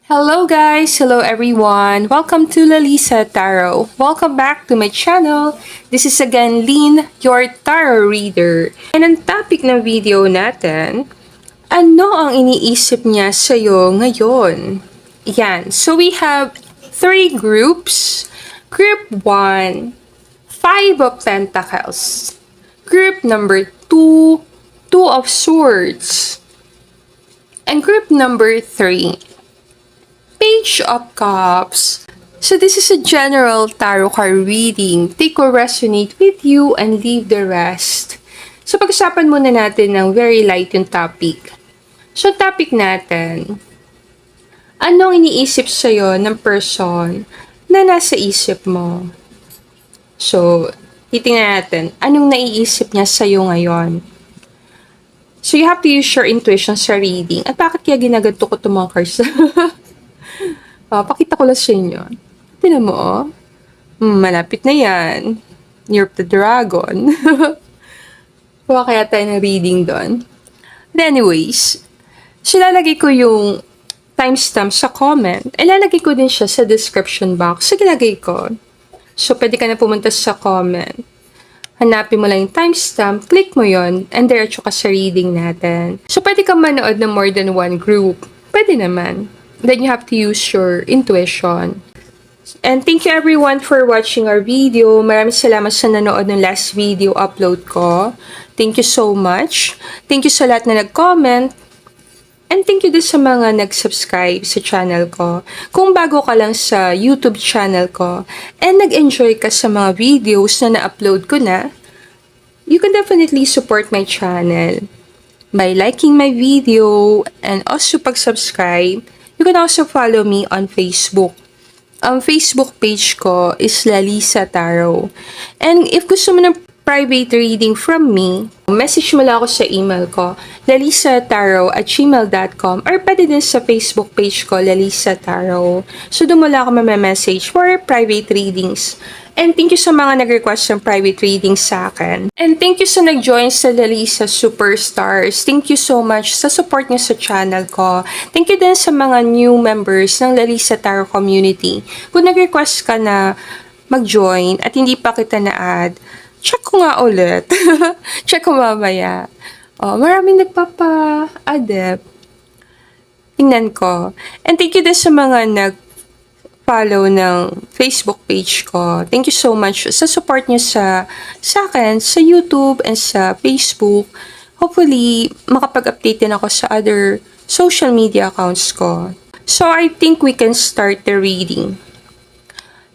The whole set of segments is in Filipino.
Hello guys! Hello everyone! Welcome to Lalisa Tarot. Welcome back to my channel. This is again Lynn, your tarot reader. And ang topic ng video natin, ano ang iniisip niya sa'yo ngayon? Yan. So we have three groups. Group 1, Five of Pentacles. Group number 2, Two of Swords. And group number 3, Page of Cups. So this is a general tarot card reading. Take or resonate with you and leave the rest. So pag-usapan muna natin ng very light yung topic. So topic natin, anong iniisip sa'yo ng person na nasa isip mo? So, titingnan natin, anong naiisip niya sa'yo ngayon? So you have to use your intuition sa reading. At bakit kaya ginaganto ko itong mga cards? Pakita ko lang sa inyo. Tinan mo, oh. Malapit na yan. Year of the Dragon. Kuha kaya tayo ng reading doon. But anyways, so lalagay ko yung timestamp sa comment. Ilalagay ko din siya sa description box. So, ginagay ko. So, pwede ka na pumunta sa comment. Hanapin mo lang yung timestamp, click mo yon and diretso ka sa reading natin. So, pwede ka manood ng more than one group. Pwede naman. Then you have to use your intuition. And thank you everyone for watching our video. Maraming salamat sa nanood ng last video upload ko. Thank you so much. Thank you sa lahat na nag-comment. And thank you din sa mga nag-subscribe sa channel ko. Kung bago ka lang sa YouTube channel ko and nag-enjoy ka sa mga videos na na-upload ko na, you can definitely support my channel by liking my video and also pag-subscribe. You can also follow me on Facebook. Ang Facebook page ko is Lalisa Tarot. And if gusto mo ng private reading from me, message mo lang ako sa email ko, lalisataro@gmail.com, or pwede din sa Facebook page ko, Lalisa Tarot. So, doon mo lang ako message for private readings. And thank you sa mga nag-request ng private reading sa akin. And thank you sa nag-join sa Lalisa Superstars. Thank you so much sa support niyo sa channel ko. Thank you din sa mga new members ng Lalisa Tarot community. Kung nag-request ka na mag-join at hindi pa kita na-add, check ko nga ulit. Check ko mamaya. Oh, maraming nagpapa-add. Tingnan ko. And thank you din sa mga follow ng Facebook page ko. Thank you so much sa support niyo sa akin, sa YouTube and sa Facebook. Hopefully, makapag-update din ako sa other social media accounts ko. So, I think we can start the reading.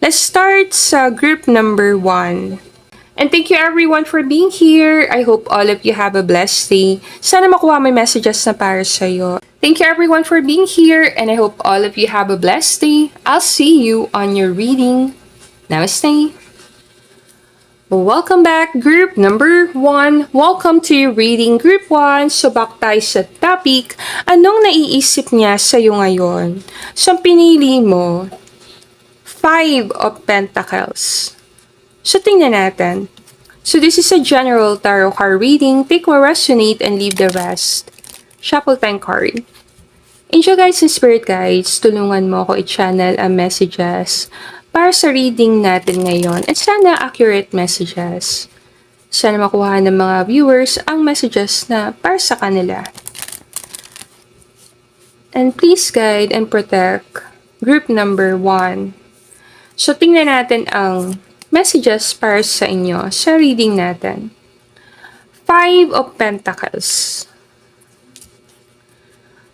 Let's start sa group number 1. And thank you everyone for being here. I hope all of you have a blessed day. Sana makuha may messages na para sa'yo. Thank you everyone for being here, and I hope all of you have a blessed day. I'll see you on your reading. Namaste. Welcome back, group number 1. Welcome to your reading, group 1. So, back tayo sa topic. Anong naiisip niya sa'yo ngayon? So, pinili mo, Five of Pentacles. So, tingnan natin. So, this is a general tarot card reading. Take what resonate and leave the rest. Shuffle time card. Angel guides and spirit guides, tulungan mo ako i-channel ang messages para sa reading natin ngayon. At sana accurate messages. Sana makuha ng mga viewers ang messages na para sa kanila. And please guide and protect group number 1. So, tingnan natin ang messages para sa inyo sa reading natin. Five of Pentacles.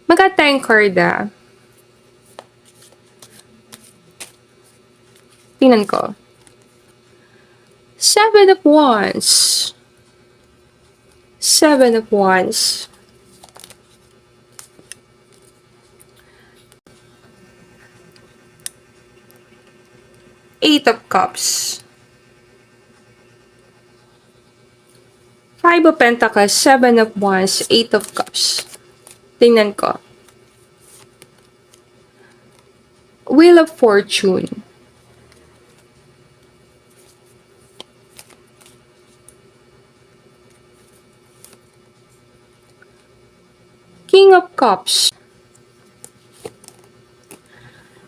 Maganda yung card, ah. Tingnan ko. Seven of Wands. Seven of Wands. Eight of Cups. Five of Pentacles, Seven of Wands, Eight of Cups. Tingnan ko. Wheel of Fortune. King of Cups.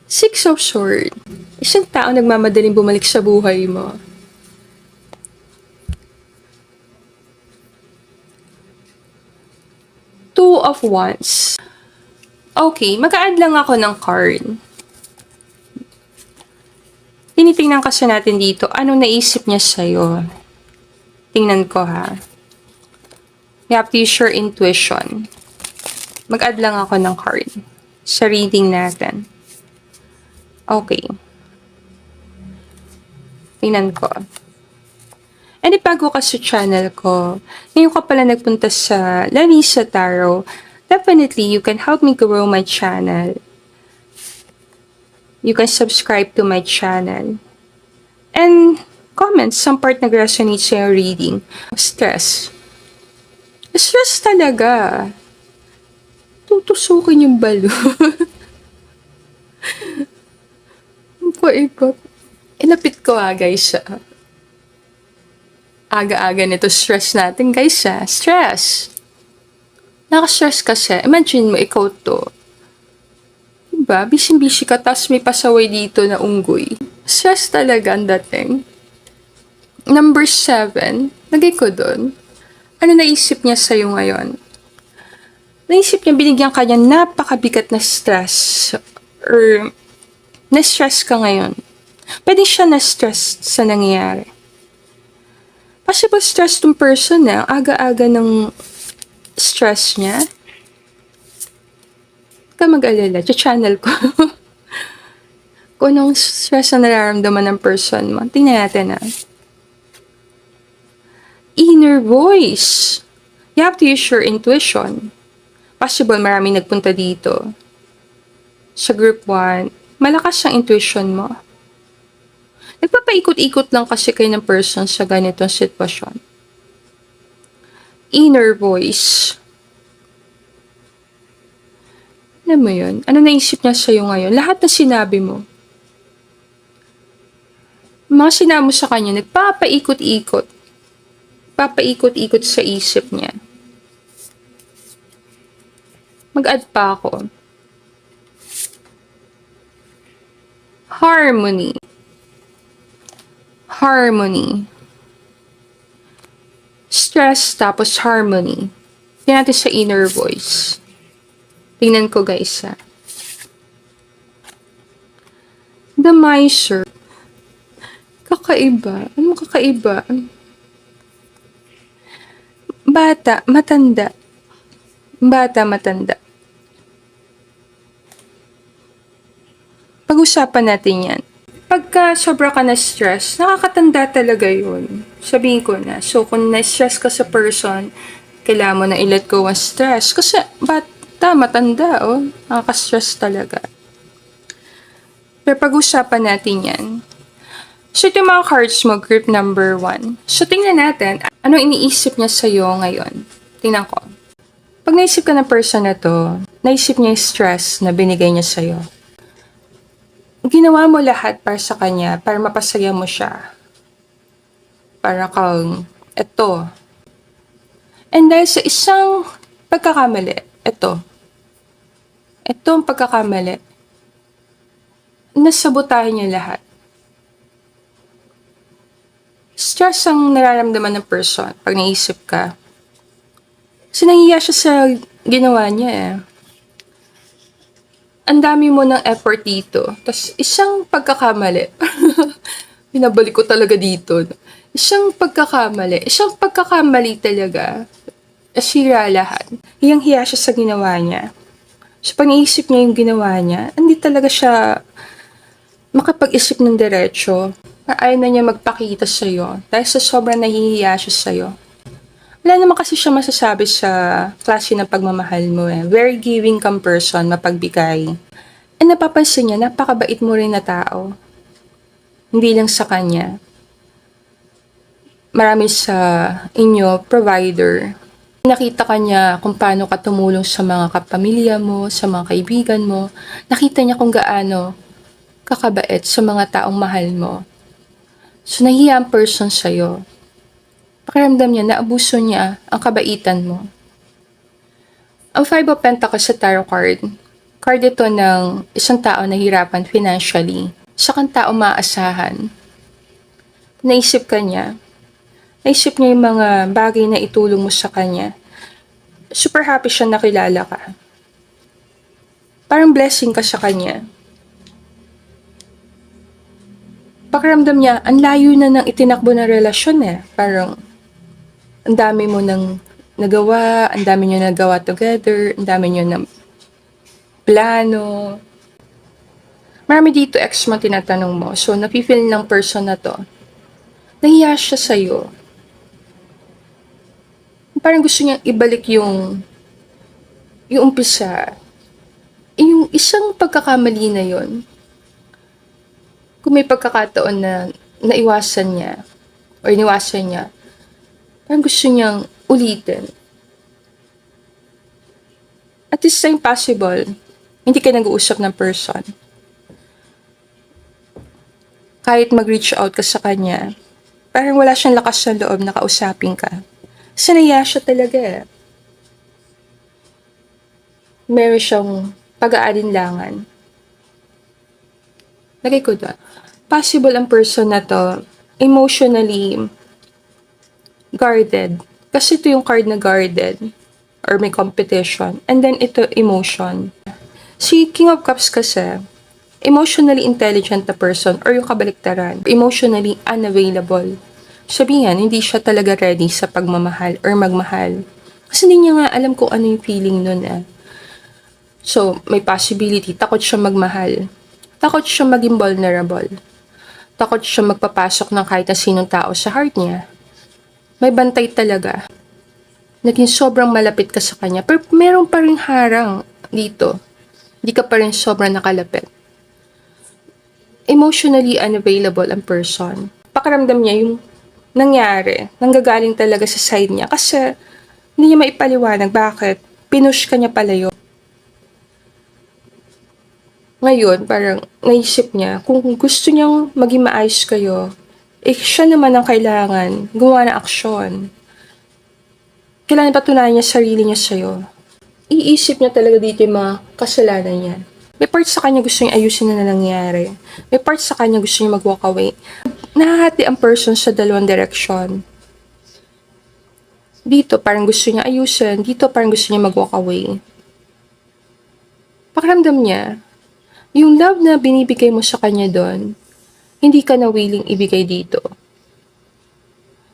Six of Swords. Isang tao nagmamadaling bumalik sa buhay mo. Two of Wands. Okay, mag-a-add lang ako ng card. Tinitingnan kasi natin dito, anong naisip niya sa'yo. Tingnan ko ha. You have to use your intuition. Mag-add lang ako ng card sa reading natin. Okay. Tingnan ko. And if bago ka sa channel ko, ngayon ka pala nagpunta sa Larissa Tarot, definitely you can help me grow my channel. You can subscribe to my channel. And comment some part nag-resonate sa yung reading. Stress. Stress talaga. Tutusukin yung balon. Iba. Inapit ko guys. Aga-aga nito stress natin guys Stress. Naka-stress kasi. Imagine mo ikaw to. Diba? Busy-busy ka tas may pasaway dito na unggoy. Stress talaga ang dating. Number 7. Lagay ko dun. Ano naisip niya sa'yo ngayon? Naisip niya binigyan ka niya napakabigat na stress. Or na-stress ka ngayon. Pwede siya na-stress sa nangyayari. Possible stress tong person na aga-aga ng stress niya. Huwag ka mag-alala. Channel ko. Kung anong stress na nararamdaman ng person mo. Tingnan natin Inner voice. You have to use your intuition. Possible maraming nagpunta dito. Sa group 1. Malakas ang intuition mo. Nagpapaikot-ikot lang kasi kayo ng person sa ganitong sitwasyon. Inner voice. Alam mo yun? Ano naisip niya sa'yo ngayon? Lahat na sinabi mo. Mga sinabi mo sa kanya, nagpapaikot-ikot. Papaikot-ikot sa isip niya. Mag-add pa ako. Harmony. Harmony. Stress tapos harmony. Tingnan natin sa inner voice. Tingnan ko guys The Miser. Kakaiba. Ano kakaiba? Bata, matanda. Bata, matanda. Pag-usapan natin yan. Pagka sobra ka na stress, nakakatanda talaga yun. Sabihin ko na. So, kung na-stress ka sa person, kailangan mo na i-let go ang stress. Kasi, bata, matanda, nakaka-stress talaga. Pero pag-usapan natin yan. So, ito yung mga cards mo, group number 1. So, tingnan natin, anong iniisip niya sa'yo ngayon. Tingnan ko. Pag naisip ka ng person na to, naisip niya yung stress na binigay niya sa'yo. Ginawa mo lahat para sa kanya, para mapasaya mo siya. Para kang, eto. And dahil sa isang pagkakamali, eto ang pagkakamali, nasabotahin niya lahat. Stress ang nararamdaman ng person pag naisip ka. Kasi nahiya siya sa ginawa niya Ang dami mo ng effort dito. Tapos, isang pagkakamali. Pinabalik ko talaga dito. Isang pagkakamali talaga. Asira lahat. Hiyang-hiya siya sa ginawa niya. So, pag naisip niya yung ginawa niya, hindi talaga siya makapag-isip ng diretso. Ayaw na niya magpakita sa'yo. Dahil sa sobrang nahihiya siya sa'yo. Wala naman kasi siya masasabi sa klase ng pagmamahal mo Very giving kang person, mapagbigay. And napapansin niya, napakabait mo rin na tao. Hindi lang sa kanya. Marami sa inyo, provider. Nakita ka niya kung paano ka tumulong sa mga kapamilya mo, sa mga kaibigan mo. Nakita niya kung gaano kakabait sa mga taong mahal mo. So, nahihiya ang person sa'yo. Pakiramdam niya, naabuso niya ang kabaitan mo. Ang 5 of Pentacles sa tarot card, Card ito ng isang tao na hirapan financially. Isa kang tao maaasahan. Naisip ka niya. Naisip niya yung mga bagay na itulong mo sa kanya. Super happy siya nakilala ka. Parang blessing ka sa kanya. Pakiramdam niya, ang layo na ng itinakbo na relasyon eh. Parang, ang dami mo nang nagawa, ang dami niyo nagawa together, ang dami niyo ng plano. Marami dito ex mo tinatanong mo. So, napifeel ng person na to. Nahiya siya sa'yo. Parang gusto niyang ibalik yung umpisa. Yung isang pagkakamali na yon. Kung may pagkakataon na naiwasan niya or iniwasan niya, parang gusto niyang ulitin. At this time possible, hindi ka nag-uusap ng person. Kahit mag-reach out ka sa kanya, parang wala siyang lakas ng loob na kausapin ka. Sanaya siya talaga eh. Meron siyang pag-aalinlangan. Lagay ko doon. Possible ang person na to emotionally guarded. Kasi ito yung card na guarded or may competition. And then ito emotion. Si King of Cups kasi emotionally intelligent na person or yung kabaliktaran. Emotionally unavailable. Sabihin, hindi siya talaga ready sa pagmamahal or magmahal. Kasi hindi niya nga alam kung ano yung feeling nun eh. So, may possibility. Takot siya magmahal. Takot siya maging vulnerable. Takot siya magpapasok ng kahit na sinong tao sa heart niya. May bantay talaga. Naging sobrang malapit ka sa kanya. Pero meron pa rin harang dito. Hindi ka pa rin sobrang nakalapit. Emotionally unavailable ang person. Pakiramdam niya yung nangyari. Nanggagaling talaga sa side niya. Kasi hindi niya maipaliwanag bakit pinush ka niya palayo. Ngayon, parang naisip niya, kung gusto niyang maging maayos kayo, siya naman ang kailangan gumawa ng aksyon. Kailangan patunayan niya sarili niya sa'yo. Iisip niya talaga dito yung mga kasalanan niya. May part sa kanya gusto niya ayusin na nangyari. May part sa kanya gusto niya mag-walk away. Nahahati ang person sa dalawang direksyon. Dito, parang gusto niya ayusin. Dito, parang gusto niya mag-walk away. Pakiramdam niya, yung love na binibigay mo sa kanya doon, hindi ka na willing ibigay dito.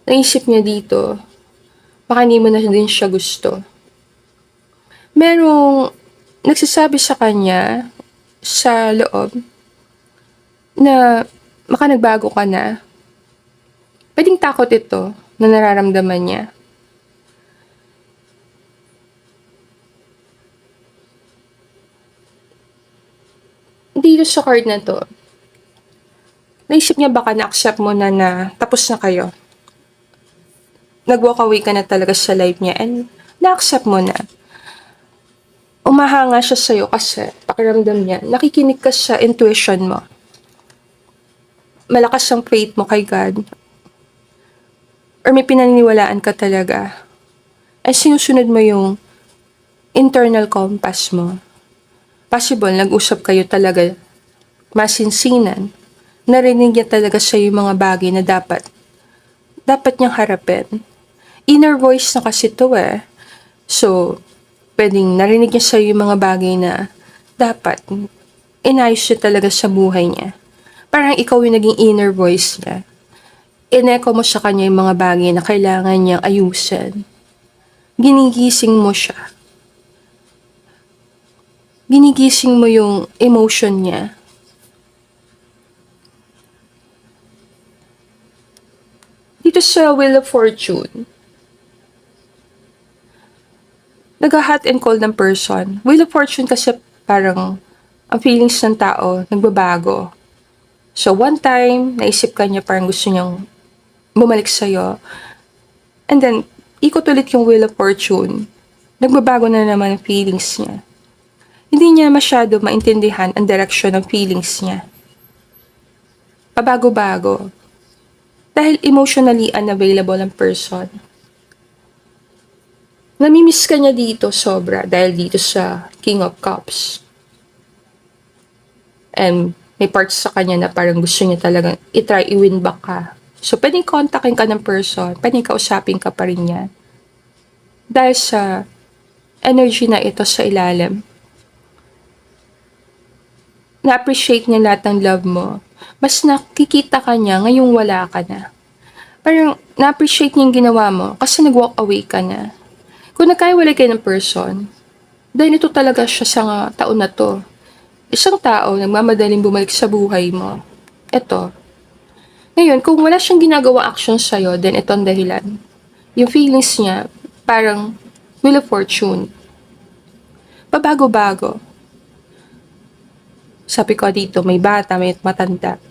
Naisip niya dito, baka hindi mo na din siya gusto. Merong nagsasabi sa kanya sa loob na baka nagbago ka na. Pwedeng takot ito na nararamdaman niya. Dito sa card na to, naisip niya baka na-accept mo na tapos na kayo. Nag-walk away ka na talaga sa life niya and na-accept mo na. Umahanga siya sa'yo kasi pakiramdam niya, nakikinig ka sa intuition mo. Malakas ang faith mo kay God. Or may pinaniniwalaan ka talaga. Ay sinusunod mo yung internal compass mo. Possible, nag-usap kayo talaga masinsinan. Narinig niya talaga sa'yo yung mga bagay na dapat niyang harapin. Inner voice na kasi to eh. So, pwedeng narinig niya sa'yo yung mga bagay na dapat inayos niya talaga sa buhay niya. Parang ikaw yung naging inner voice niya. Ineko mo sa kanya yung mga bagay na kailangan niyang ayusin. Ginigising mo siya. Ginigising mo yung emotion niya. Dito sa Wheel of Fortune, nag-hot and cold ng person. Wheel of Fortune kasi parang ang feelings ng tao nagbabago. So one time, naisip ka niya parang gusto niyang bumalik sa'yo. And then, ikot ulit yung Wheel of Fortune. Nagbabago na naman ang feelings niya. Hindi niya masyado maintindihan ang direksyon ng feelings niya. Pabago-bago. Dahil emotionally unavailable ang person. Namimiss ka niya dito sobra dahil dito sa King of Cups. And may parts sa kanya na parang gusto niya talagang i-try i-win back ka. So, pwedeng kontakin ka ng person, pwedeng kausapin ka pa rin niya. Dahil sa energy na ito sa ilalim, na-appreciate niya lahat ng love mo. Mas nakikita ka niya ngayong wala ka na. Parang na-appreciate niya yung ginawa mo kasi nag-walk away ka na. Kung nagkaiwalay kayo ng person, dahil ito talaga siya sa taon na to. Isang tao nagmamadaling bumalik sa buhay mo. Ito. Ngayon, kung wala siyang ginagawa action sa'yo, then ito ang dahilan. Yung feelings niya, parang Wheel of Fortune. Pabago-bago. Sabi ko dito, may bata, may matanda.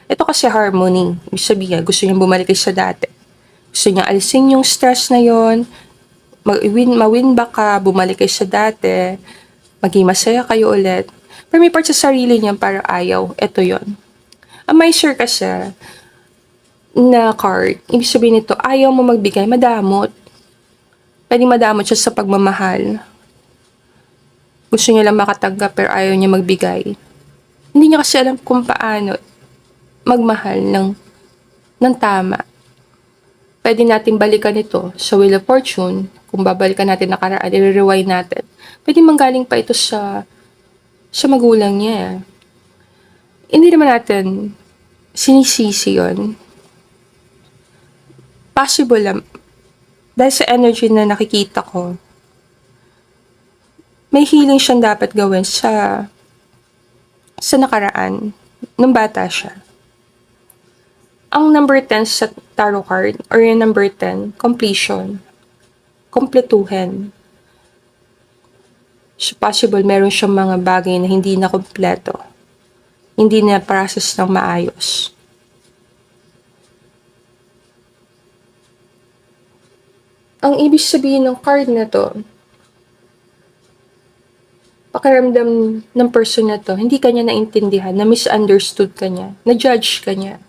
Ito kasi harmony. Ibig sabihin, gusto niyang bumalik sa dati. Gusto niya alisin yung stress na yon, mawin back ka, bumalik kayo sa dati, maging masaya kayo ulit. Pero may part sa sarili niya para ayaw. Ito yon. Ang may sure kasi na card, ibig sabihin nito, ayaw mo magbigay, madamot. Pwedeng madamot siya sa pagmamahal. Gusto niya lang makatanggap pero ayaw niya magbigay. Hindi niya kasi alam kung paano magmahal ng tama. Pwede natin balikan ito sa Wheel of Fortune. Kung babalikan natin nakaraan, i-rewind natin. Pwede manggaling pa ito sa magulang niya. Hindi naman natin sinisisi yun. Possible lang. Dahil sa energy na nakikita ko, may healing siyang dapat gawin sa nakaraan nung bata siya. Ang number 10 sa tarot card, or yung number 10, completion. Kompletuhin. So possible meron siyang mga bagay na hindi na kompleto. Hindi na process ng maayos. Ang ibig sabihin ng card na to, pakiramdam ng person na to, hindi kanya naintindihan, na misunderstood ka niya, na judge ka niya.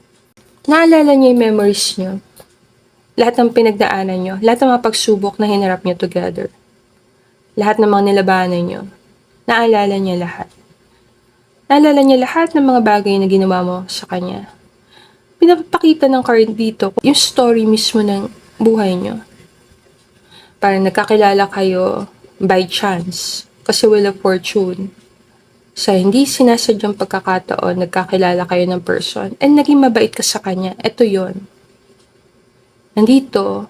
Naalala niya yung memories niyo, lahat ng pinagdaanan niyo, lahat ng mga pagsubok na hinarap niyo together, lahat ng mga nilabanan niyo, naalala niya lahat. Naalala niya lahat ng mga bagay na ginawa mo sa kanya. Pinapakita ng card dito yung story mismo ng buhay niyo. Parang nagkakilala kayo by chance. Kasi Wheel of Fortune. Sa hindi sinasadyang pagkakataon, nagkakilala kayo ng person and naging mabait ka sa kanya. Ito yon. Nandito,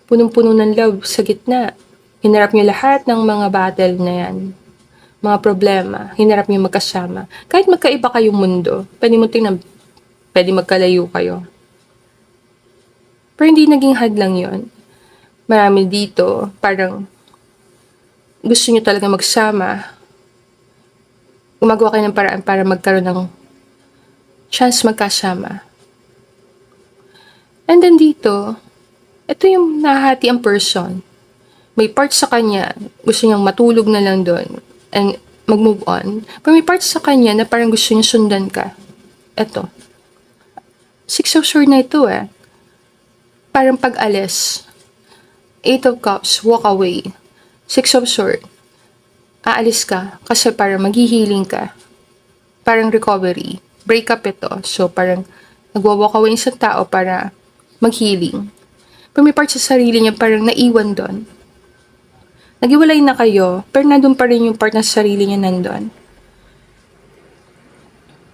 punong-puno ng love sa gitna. Hinarap niyo lahat ng mga battle na yan. Mga problema, hinarap niyo magkasama. Kahit magkaiba kayong mundo, pwede mo tingnan, pwede magkalayo kayo. Pero hindi naging hadlang yon. Marami dito, parang gusto niyo talaga magsama. Gumagawa kayo ng paraan para magkaroon ng chance magkasama. And then dito, ito yung nahati ang person. May part sa kanya, gusto niyang matulog na lang doon and mag-move on. Pero may part sa kanya na parang gusto niya sundan ka. Ito. Six of Swords na ito eh. Parang pag-alis. Eight of Cups, walk away. Six of Swords, aalis ka kasi parang maghihiling ka. Parang recovery. Breakup ito. So parang nagwa-walk away sa tao para mag-healing. Pero may part sa sarili niya parang naiwan doon. Nagiwalay na kayo, pero nandun pa rin yung part ng sarili niya nandun.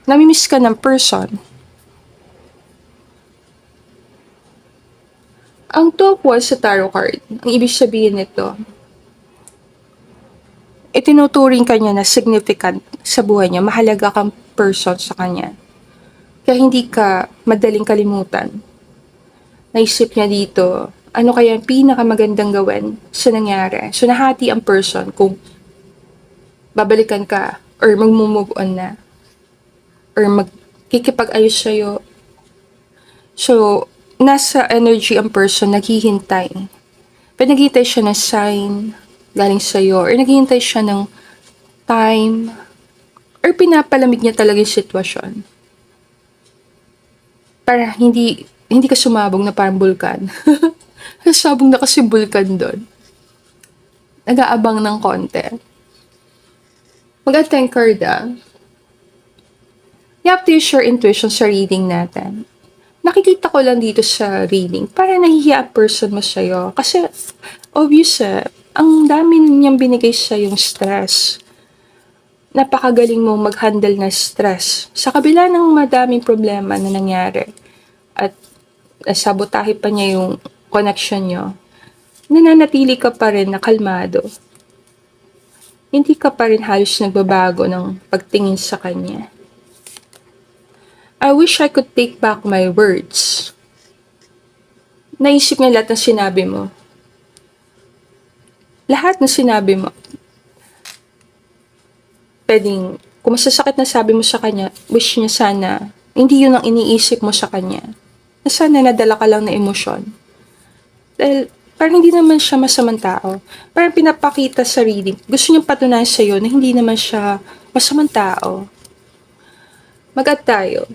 Namimiss ka ng person. Ang top one sa tarot card, ang ibig sabihin nito, itinuturing ka niya na significant sa buhay niya, mahalaga kang person sa kanya. Kaya hindi ka madaling kalimutan. Naisip niya dito, ano kaya ang pinakamagandang gawin sa nangyari. So nahati ang person kung babalikan ka or mag-move on na or magkikipag-ayos sa'yo. So, nasa energy ang person, naghihintay. Pero naghihintay siya ng sign galing sa'yo, or naghihintay siya ng time, or pinapalamig niya talaga yung sitwasyon. Para hindi ka sumabog na parang bulkan. Sabog na kasi bulkan doon. Nag-aabang ng konti. Mag-attend card ah. You have to use your intuition sa reading natin. Nakikita ko lang dito sa reading, para nahihiya ang person mo sa'yo. Kasi, obvious ang dami niyang binigay sa'yong stress. Napakagaling mong mag-handle na stress. Sa kabila ng madaming problema na nangyari, at sabotahe pa niya yung connection niyo, nananatili ka pa rin na kalmado. Hindi ka pa rin halos nagbabago ng pagtingin sa kanya. I wish I could take back my words. Naisip niya lahat ng sinabi mo. Lahat ng sinabi mo. Pwedeng, kung masasakit na sabi mo sa kanya, wish niya sana, hindi yun ang iniisip mo sa kanya. Na sana nadala ka lang na emosyon. Dahil, parang hindi naman siya masamang tao. Parang pinapakita sa reading. Gusto niyang patunayan sa'yo na hindi naman siya masamang tao. Mag-add tayo.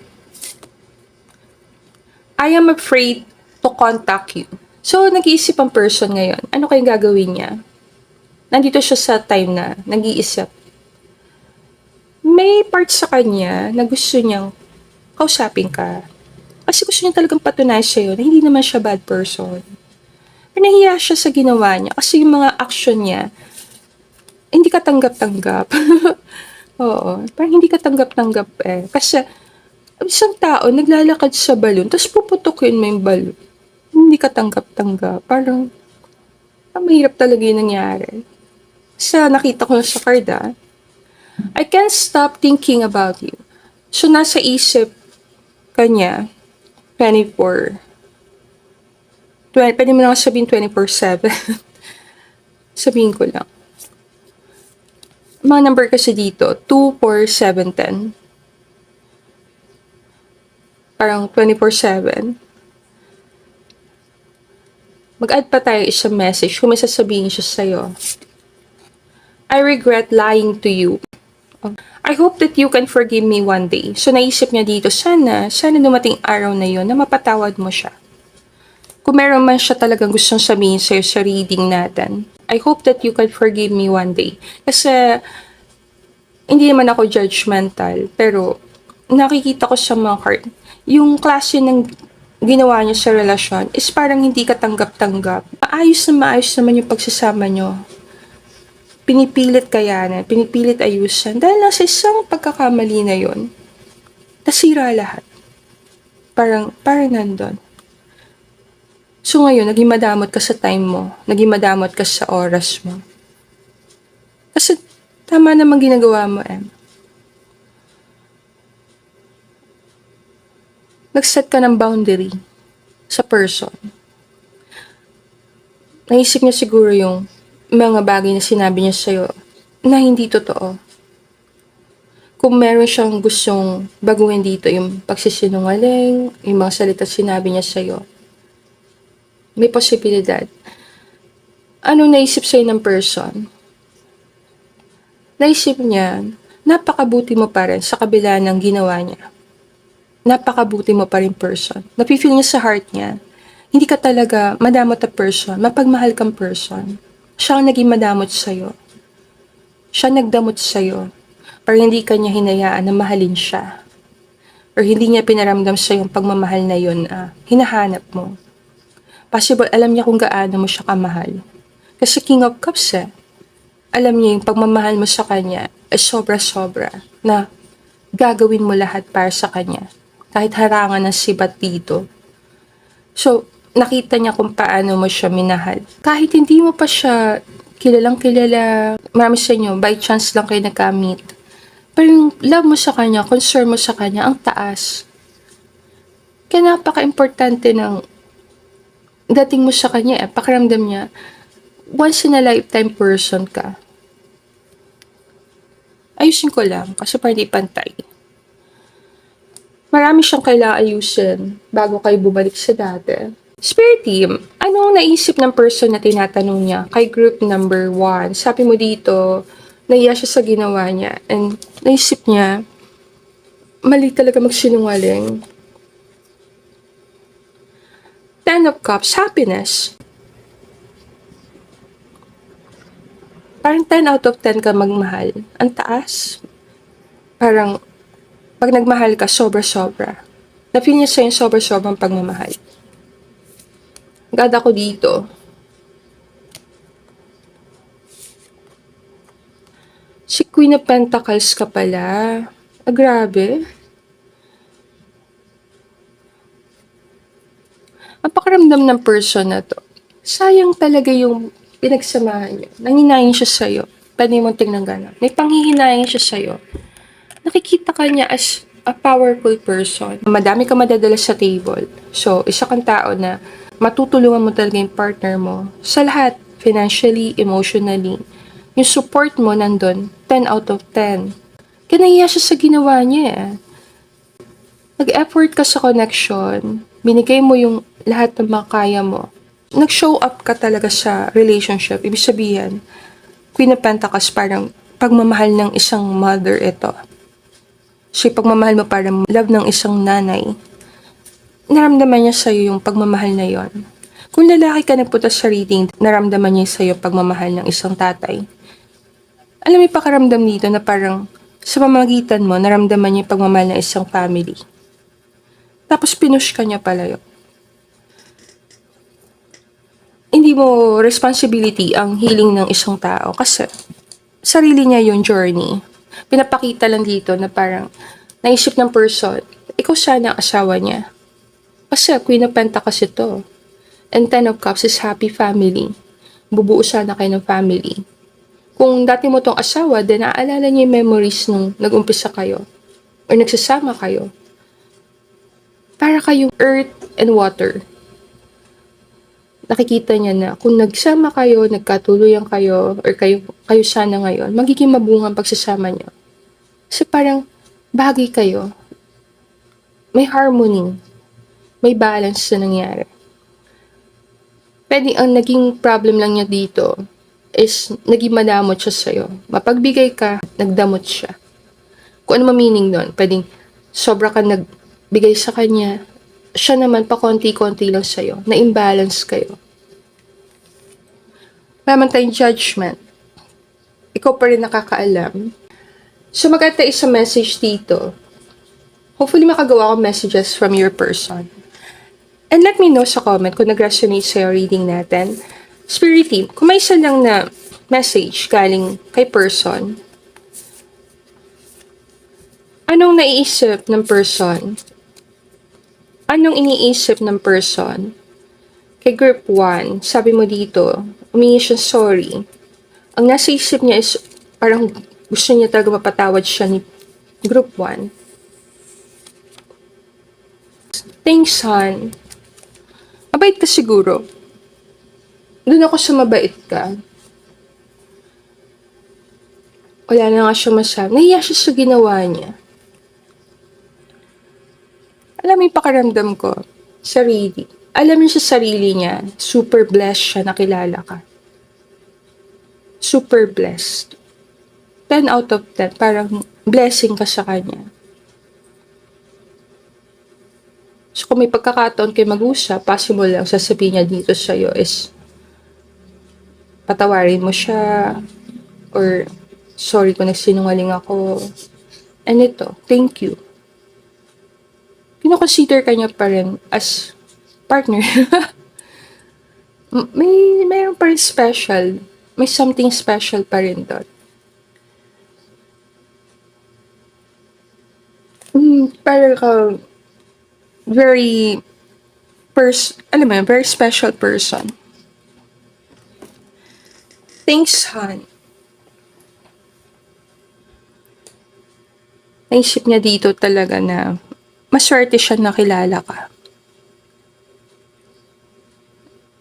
I am afraid to contact you. So, nag-iisip ang person ngayon. Ano kayong gagawin niya? Nandito siya sa time na nag-iisip. May part sa kanya na gusto niyang kausapin ka. Kasi gusto niya talagang patunayan sa'yo na hindi naman siya bad person. Pero nahiya siya sa ginawa niya kasi yung mga action niya, hindi ka tanggap-tanggap. Oo, parang hindi ka tanggap-tanggap Kasi, isang tao naglalakad sa balon, tapos puputukin mo yung balon. Hindi ka tanggap-tanggap. Parang, mahirap talaga yung nangyari. Sa nakita ko sa card I can't stop thinking about you. So, nasa isip kanya, 24. Pwede mo lang sabihin 24/7. Sabihin ko lang. Mga number kasi dito, 2, 4, 7, 10. Parang 24/7. Mag-add pa tayo isang message kung may sasabihin siya sa'yo. I regret lying to you. I hope that you can forgive me one day. So, naisip niya dito, sana dumating araw na yon na mapatawad mo siya. Kung meron man siya talagang gustong sabihin sa'yo sa reading natin, I hope that you can forgive me one day. Kasi, hindi naman ako judgmental, pero nakikita ko sa mga card, yung klase ng ginawa niyo sa relasyon is parang hindi ka tanggap-tanggap. Maayos naman yung pagsasama niyo. Pinipilit kayanan, pinipilit ayusan. Dahil lang sa isang pagkakamali na yun, nasira lahat. Parang nandun. So ngayon, naging madamot ka sa time mo. Naging madamot ka sa oras mo. Kasi tama namang ginagawa mo Nag-set ka ng boundary sa person. Naisip niya siguro yung mga bagay na sinabi niya sa'yo na hindi totoo. Kung meron siyang gustong baguhin dito, yung pagsisinungaling, yung mga salita sinabi niya sa'yo, may posibilidad. Anong naisip sa'yo ng person? Naisip niya, napakabuti mo pa rin sa kabila ng ginawa niya. Napakabuti mo pa rin person. Napifeel niya sa heart niya, hindi ka talaga madamot na person, mapagmahal kang person. Siya ang naging madamot sa'yo. Siya nagdamot sa'yo. Para hindi ka niya hinayaan na mahalin siya. Or hindi niya pinaramdam sa'yo yung pagmamahal na yun, hinahanap mo. Possible, alam niya kung gaano mo siya kamahal. Kasi King of Cups Alam niya yung pagmamahal mo sa kanya ay sobra-sobra na gagawin mo lahat para sa kanya. Kahit harangan ng sibat dito. So, nakita niya kung paano mo siya minahal. Kahit hindi mo pa siya kilalang kilala, marami sa inyo, by chance lang kayo nagka-meet. Pero yung love mo sa kanya, concern mo sa kanya, ang taas. Kaya napaka-importante ng dating mo sa kanya, pakiramdam niya, once in a lifetime person ka. Ayusin ko lang, kasi parang di pantay. Marami siyang kailangan ayusin bago kayo bumalik sa dati. Spirit team, anong naisip ng person na tinatanong niya kay group number 1? Sabi mo dito, naiya siya sa ginawa niya. And naisip niya, mali talaga magsinungaling. 10 of Cups, happiness. Parang 10 out of 10 ka magmahal. Ang taas. Parang Pag nagmahal ka, sobra-sobra. Na-feel niya sa'yo sobra-sobrang pagmamahal. God ako dito. Si Queen of Pentacles ka pala. Grabe. Ang pakiramdam ng person na to, sayang talaga yung pinagsamahan niyo. Nanginayin siya sa'yo. Pwede mong tingnan gano'n. May panghihinayin siya sa'yo. Nakikita ka niya as a powerful person. Madami ka madadala sa table. So, isa kang tao na matutulungan mo talaga yung partner mo sa lahat. Financially, emotionally. Yung support mo nandun, 10 out of 10. Kinahiya siya sa ginawa niya eh. Nag-effort ka sa connection. Binigay mo yung lahat ng makaya mo. Nag-show up ka talaga sa relationship. Ibig sabihin, Queen of Pentacles parang pagmamahal ng isang mother ito. So, pagmamahal mo parang love ng isang nanay. Naramdaman niya sa'yo yung pagmamahal na yon. Kung lalaki ka nagpunta sa reading, naramdaman niya sa'yo pagmamahal ng isang tatay. Alam mo yung pakaramdam dito na parang sa pamamagitan mo, naramdaman niya yung pagmamahal ng isang family. Tapos pinush ka niya pala yun. Hindi mo responsibility ang healing ng isang tao kasi sarili niya yung journey. Pinapakita lang dito na parang naisip ng person, ikaw sana ang asawa niya. Kasi Queen of Pentacles ito. And Ten of Cups is happy family. Bubuo sana kayo ng family. Kung dati mo tong asawa, then naaalala niya yung memories nung nag-umpisa kayo or nagsasama kayo. Para kayong earth and water. Nakikita niya na kung nagsama kayo, nagkatuluyan kayo, or kayo sana ngayon, magiging mabungang pagsasama niyo. Kasi parang bagay kayo. May harmony. May balance na nangyari. Pwede ang naging problem lang niya dito is naging madamot siya sa'yo. Mapagbigay ka, nagdamot siya. Kung ano ma-meaning doon, pwedeng sobra ka nagbigay sa kanya, siya naman pa konti-konti lang sa'yo, na-imbalance kayo. Meron tayong judgment. Ikaw pa rin nakakaalam. So maganda isang message dito. Hopefully makagawa ko messages from your person. And let me know sa comment kung nag-resonate sa'yo reading natin. Spirit team, kung may isa lang na message galing kay person, anong naiisip ng person? Anong iniisip ng person? Kay group 1, sabi mo dito, humingi siya sorry. Ang nasa isip niya is parang gusto niya talaga mapatawad siya ni group 1. Thanks, hon. Mabait ka siguro. Doon ako sa mabait ka. Wala na nga siya masabi. Nahiya siya sa ginawa niya. Alam mo yung pakaramdam ko, sarili. Alam niya sa sarili niya, super blessed siya nakilala ka. Super blessed. 10 out of 10, parang blessing ka sa kanya. So kung may pagkakataon kayo mag-usap, possible lang sasabihin niya dito sa'yo is patawarin mo siya or sorry kung nagsinungaling ako. And ito, thank you. Kino-consider ka niya pa rin as partner. Mayroon pa rin special. May something special pa rin doon. Parang ka very very special person. Thanks, hon. Naisip niya dito talaga na maswerte siya nakilala ka.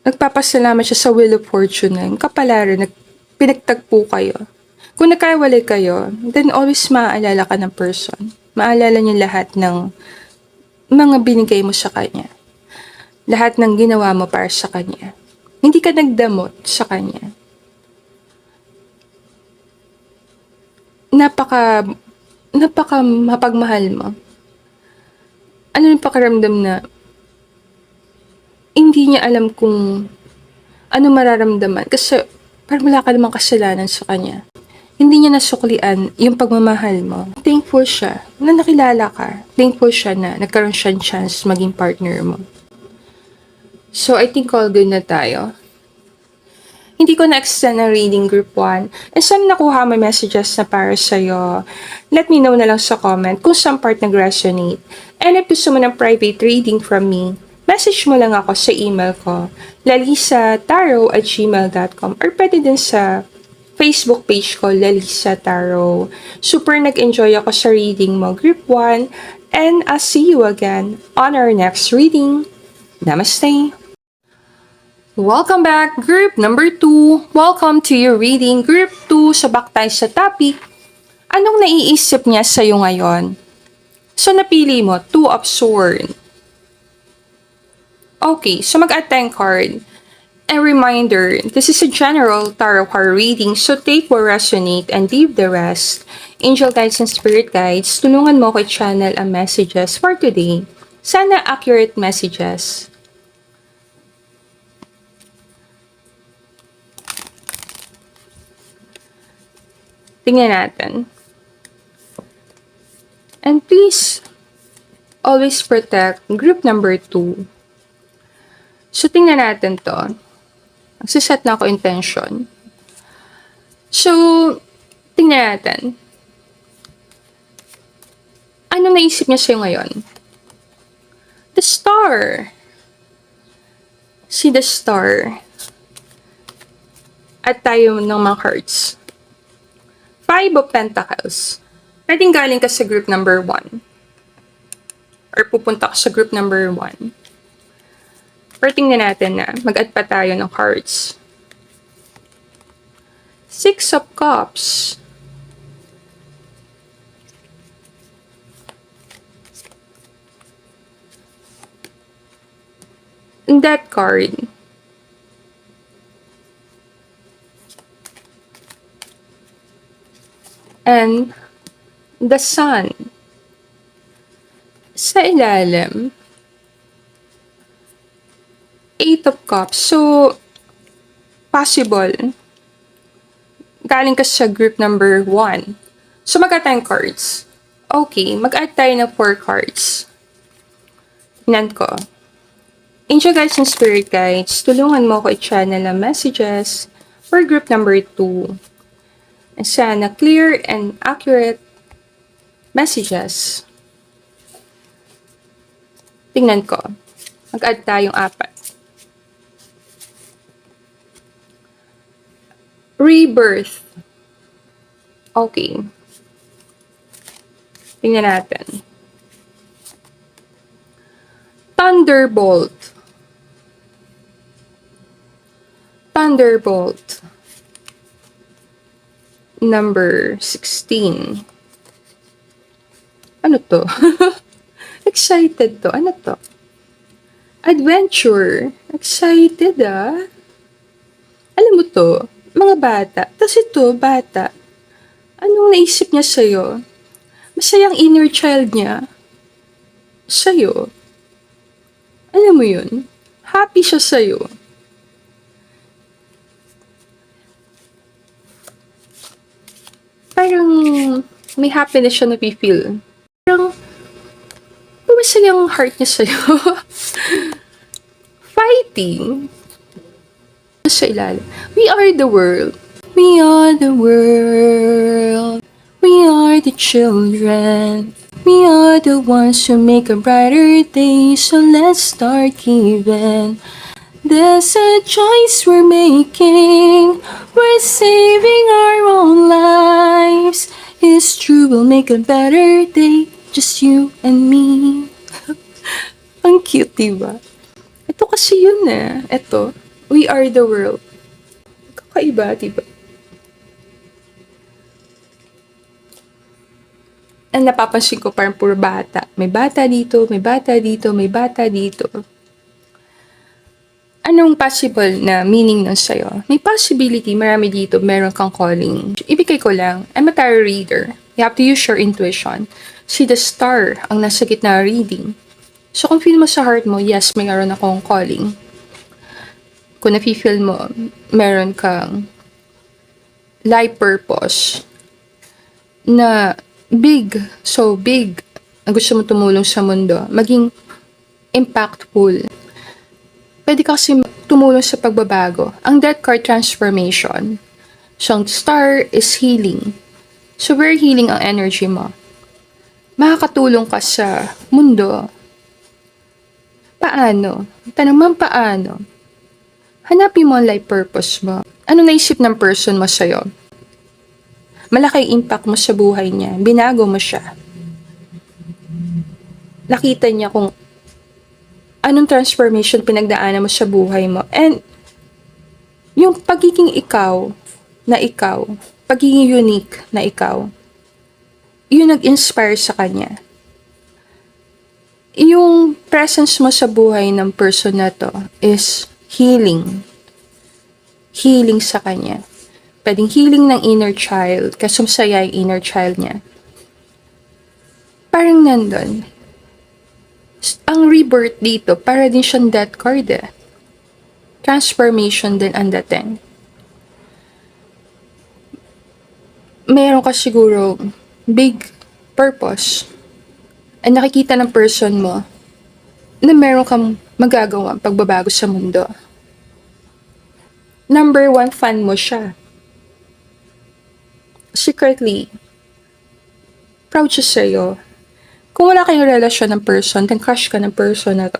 Nagpapasalamat siya sa Wheel of Fortune na yung kapalaran, pinagtagpo kayo. Kung nagkaiwalay kayo, then always maaalala ka ng person. Maalala niya lahat ng mga binigay mo sa kanya. Lahat ng ginawa mo para sa kanya. Hindi ka nagdamot sa kanya. Napaka mapagmahal mo. Ano yung pakiramdam na hindi niya alam kung ano mararamdaman kasi parang wala ka namang kasalanan sa kanya. hindi niya nasuklian yung pagmamahal mo. Thankful siya na nakilala ka. Thankful siya na nagkaroon siya ng chance maging partner mo. So, I think all good na tayo. Hindi ko na-extend ang reading group 1. And saan nakuha may messages na para sa'yo? Let me know na lang sa comment kung saan part nag-resonate. And if gusto mo ng private reading from me, message mo lang ako sa email ko, lalisataro@gmail.com, or pwede din sa Facebook page ko, Lalisa Tarot. Super nag-enjoy ako sa reading mo, group 1, and I'll see you again on our next reading. Namaste! Welcome back, group number 2. Welcome to your reading, group 2. So back tayo sa topic. Anong naiisip niya sa'yo ngayon? So napili mo, 2 of Swords. Okay, so mag-add tayong card. A reminder, this is a general tarot card reading, so take what resonate and leave the rest. Angel guides and spirit guides, tulungan mo ko i-channel ang messages for today. Sana accurate messages. Tingnan natin. And please, always protect group number 2. So, tingnan natin to. Magsiset na ako intention. So, tingnan natin. Ano naisip niya sa'yo ngayon? The Star. See the Star. At tayo ng mga cards. 5 of Pentacles. Pwedeng galing ka sa group number 1. Or pupunta ka sa group number 1. Or tingnan natin na mag-add pa tayo ng cards. 6 of Cups. And that card. And the Sun. Sa ilalim. 8 of Cups. So, possible. Galing ka sa group number 1. So, mag-add tayong cards. Okay, mag-add tayo ng 4 cards. Tingnan ko. Angel guides and spirit guides, tulungan mo ko i-channel ang messages for group number 2. And sana clear and accurate messages. Tingnan ko. Mag-add tayong 4. Rebirth. Okay. Tingnan natin. Thunderbolt. Thunderbolt. Number 16. Ano to? Excited to. Ano to? Adventure. Excited ah. Alam mo to, mga bata. Tapos ito, bata. Anong naisip niya sa'yo? Masayang inner child niya. Sa'yo. Alam mo yun? Happy siya sa'yo. Parang may happiness siya na-feel. Parang masayang heart niya sa'yo. Fighting. Sa ilalim. We are the world. We are the world. We are the children. We are the ones who make a brighter day. So let's start giving. There's a choice we're making. We're saving our own lives. It's true, we'll make a better day. Just you and me. Ang cute, diba? Ito kasi yun eh. Ito. We are the world. Kakaiba, diba? Ang napapansin ko parang puro bata. May bata dito, may bata dito, may bata dito. Anong possible na meaning nun sa'yo? May possibility, marami dito, meron kang calling. Ibigay ko lang, I'm a tarot reader. You have to use your intuition. See the Star ang nasa gitna reading. So kung feel mo sa heart mo, yes, mayroon akong calling. Kung nafe-feel mo, meron kang life purpose, na big, so big, ang gusto mo tumulong sa mundo, maging impactful. Pwede ka kasi tumulong sa pagbabago. Ang Death card transformation. So, ang star is healing. So, very healing ang energy mo. Makakatulong ka sa mundo. Paano? Tanong mo paano? Hanapin mo ang life purpose mo. Ano naisip ng person mo sa'yo? Malaki impact mo sa buhay niya. Binago mo siya. Nakita niya kung anong transformation pinagdaanan mo sa buhay mo. And yung pagiging ikaw, pagiging unique na ikaw, yun nag-inspire sa kanya. Yung presence mo sa buhay ng person na to is healing. Healing sa kanya. Pwedeng healing ng inner child, kasi masaya yung inner child niya. Parang nandun. Ang rebirth dito, para din siyang death card eh. Transformation din ang dating. Meron ka siguro big purpose. At nakikita ng person mo na meron kang magagawa pagbabago sa mundo. Number 1 fan mo siya. Secretly, proud siya sa'yo. Kung wala kayong relasyon ng person, then crush ka ng person na to.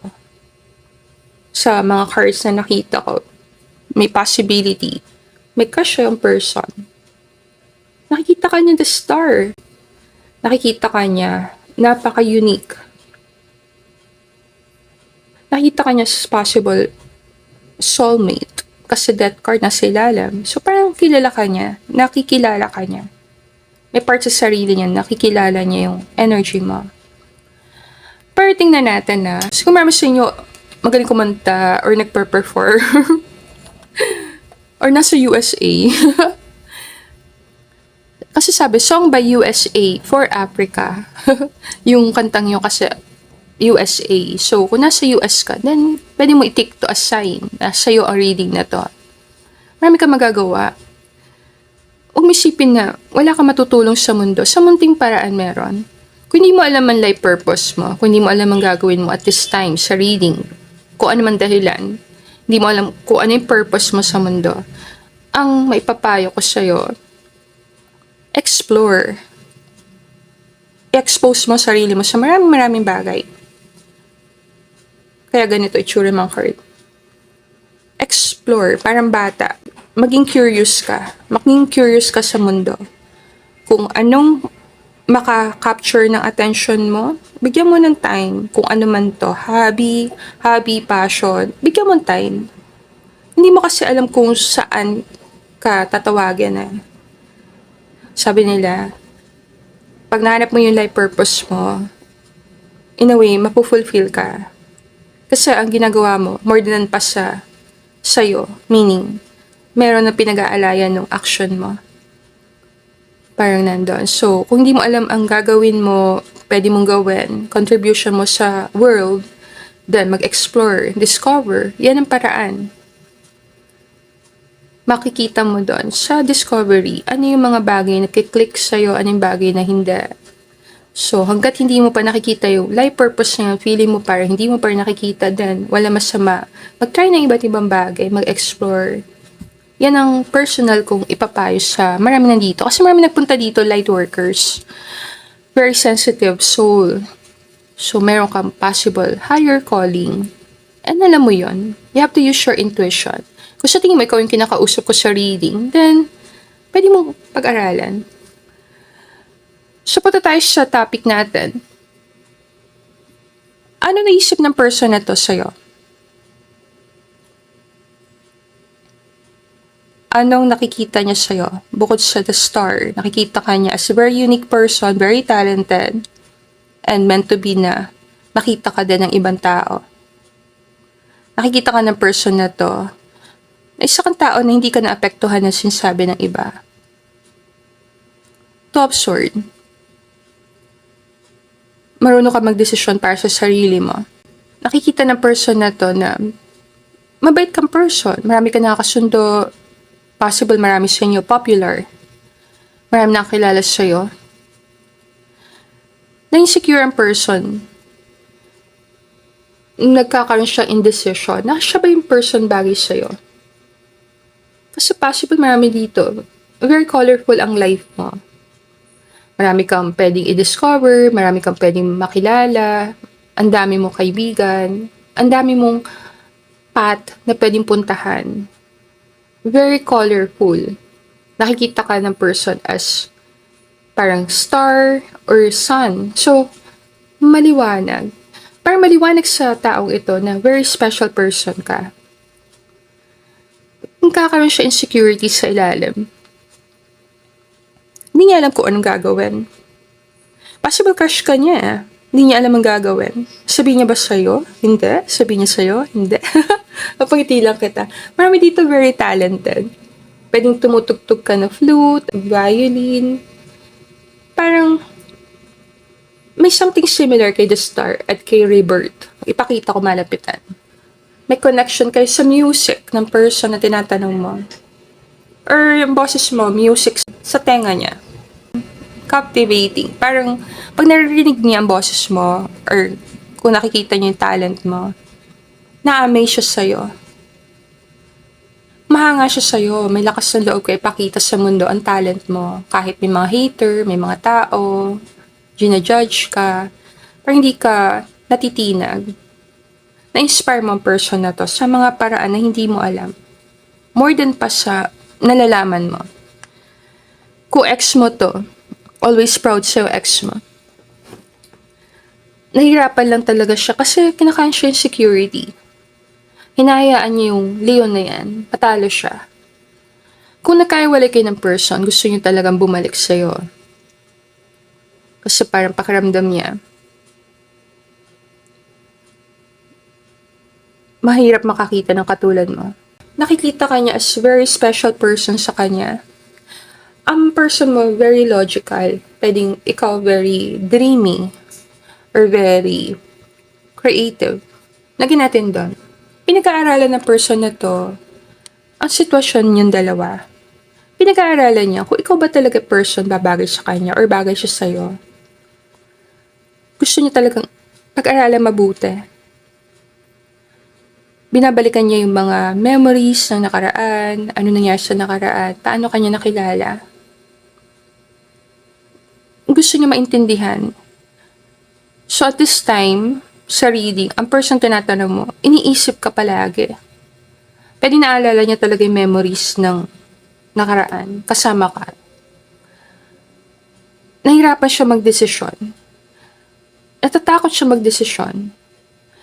Sa mga cards na nakita ko, may possibility. May crush siya yung person. Nakikita ka niya the star. Nakikita ka niya, napaka-unique. Nakikita ka niya as possible soulmate. Kasi death card na silalam. So parang kilala ka niya, nakikilala ka niya. May part sa sarili niya, nakikilala niya yung energy mo. Pero tingnan natin na, kung marami sa inyo magaling kumanta or nagper-perform or nasa USA. Kasi sabi, song by USA for Africa. Yung kantang yun kasi USA. So, kung nasa US ka, then pwede mo i-take to a sign na sa'yo ang reading na to. Marami ka magagawa. Huwag mo isipin na wala ka matutulong sa mundo. Sa munting paraan meron. Kung hindi mo alam ang life purpose mo, kung hindi mo alam ang gagawin mo at this time sa reading, kung ano man dahilan, hindi mo alam kung ano yung purpose mo sa mundo, ang maipapayo ko sa'yo, explore. I-expose mo sarili mo sa maraming bagay. Kaya ganito itsura ng card. Explore, parang bata. Maging curious ka. Maging curious ka sa mundo. Kung anong maka-capture ng attention mo, bigyan mo ng time. Kung ano man to, hobby, passion, bigyan mo ng time. Hindi mo kasi alam kung saan ka tatawagin eh. Sabi nila, pag nahanap mo yung life purpose mo, in a way, mapufulfill ka. Kasi ang ginagawa mo, more than pa sa'yo, meaning, meron na pinag-aalayan ng action mo. Parang nandun. So, kung hindi mo alam ang gagawin mo, pwede mong gawin, contribution mo sa world, then mag-explore, discover, yan ang paraan. Makikita mo doon sa discovery, ano yung mga bagay na kiklik sa'yo, ano yung bagay na hindi. So, hanggat hindi mo pa nakikita yung life purpose niya, feeling mo parang hindi mo pa nakikita, then wala masama. Mag-try ng iba't ibang bagay, mag-explore. Yan ang personal kong ipapayo sa marami nandito. Kasi marami nagpunta dito, light workers. Very sensitive soul. So, meron kang possible higher calling. And alam mo yon, you have to use your intuition. Kung sa tingin mo ikaw yung kinakausap ko sa reading, then pwede mo pag-aralan. So, punta tayo sa topic natin. Ano naisip ng person na to sa'yo? Anong nakikita niya sa'yo? Bukod sa the star, nakikita ka niya as a very unique person, very talented, and meant to be na makita ka din ng ibang tao. Nakikita ka ng person na to, na isa kang tao na hindi ka naapektuhan ng sinasabi ng iba. Two of Swords. Marunong ka magdesisyon para sa sarili mo. Nakikita ng person na to na mabait kang person, marami ka nakakasundo, possible marami sa inyo popular. Marami nakakilala sa'yo. Na-insecure ang person. Nagkakaroon siya indecision. Na siya ba yung person bagay sa'yo? Kasi possible marami dito. Very colorful ang life mo. Marami kang pwedeng i-discover, marami kang pwedeng makilala, ang dami mong kaibigan, ang dami mong path na pwedeng puntahan. Very colorful. Nakikita ka ng person as parang star or sun. So, maliwanag. Parang maliwanag sa taong ito na very special person ka. Magkakaroon siya insecurity sa ilalim. Hindi niya alam kung anong gagawin. Possible crush ka niya. Hindi niya alam ang gagawin. Sabihin niya ba sa'yo? Hindi. Sabihin niya sa'yo? Hindi. Mapangiti lang kita. Marami dito very talented. Pwedeng tumutugtog ka ng flute, violin. Parang may something similar kay The Star at kay Rebirth. Ipakita ko malapitan. May connection kayo sa music ng person na tinatanong mo. Or yung boses mo, music sa tenga niya. Captivating. Parang, pag naririnig niya ang boses mo, or kung nakikita niya yung talent mo, na-amaze siya sa'yo. Mahanga siya sa'yo. May lakas ng loob ka ipakita sa mundo ang talent mo. Kahit may mga hater, may mga tao, ginajudge ka, parang hindi ka natitinag. Na-inspire mo ang person na to sa mga paraan na hindi mo alam. More than pa sa nalalaman mo. Kung ex mo to, always proud sa'yo ex mo. Nahirapan lang talaga siya kasi kinakain siya yung security. Hinahayaan niya yung Leon na yan. Patalo siya. Kung nakaiwalay kayo ng person, gusto niyo talagang bumalik sa'yo. Kasi parang pakiramdam niya, mahirap makakita ng katulad mo. Nakikita ka niya as very special person sa kanya. Ang person mo very logical. Pwedeng ikaw very dreamy or very creative. Lagyan natin doon. Pinag-aaralan ng person na to ang sitwasyon yung dalawa. Pinag-aaralan niya kung ikaw ba talaga person babagay sa kanya or bagay siya sa'yo. Gusto niya talagang pag-aralan mabuti. Binabalikan niya yung mga memories ng nakaraan, ano nangyari sa nakaraan, paano kanya nakilala. Gusto niya maintindihan. So at this time, sa reading, ang person tinatanong mo, iniisip ka palagi. Pwede naalala niya talaga yung memories ng nakaraan, kasama ka. Nahirapan siya magdesisyon. Natatakot siya magdesisyon.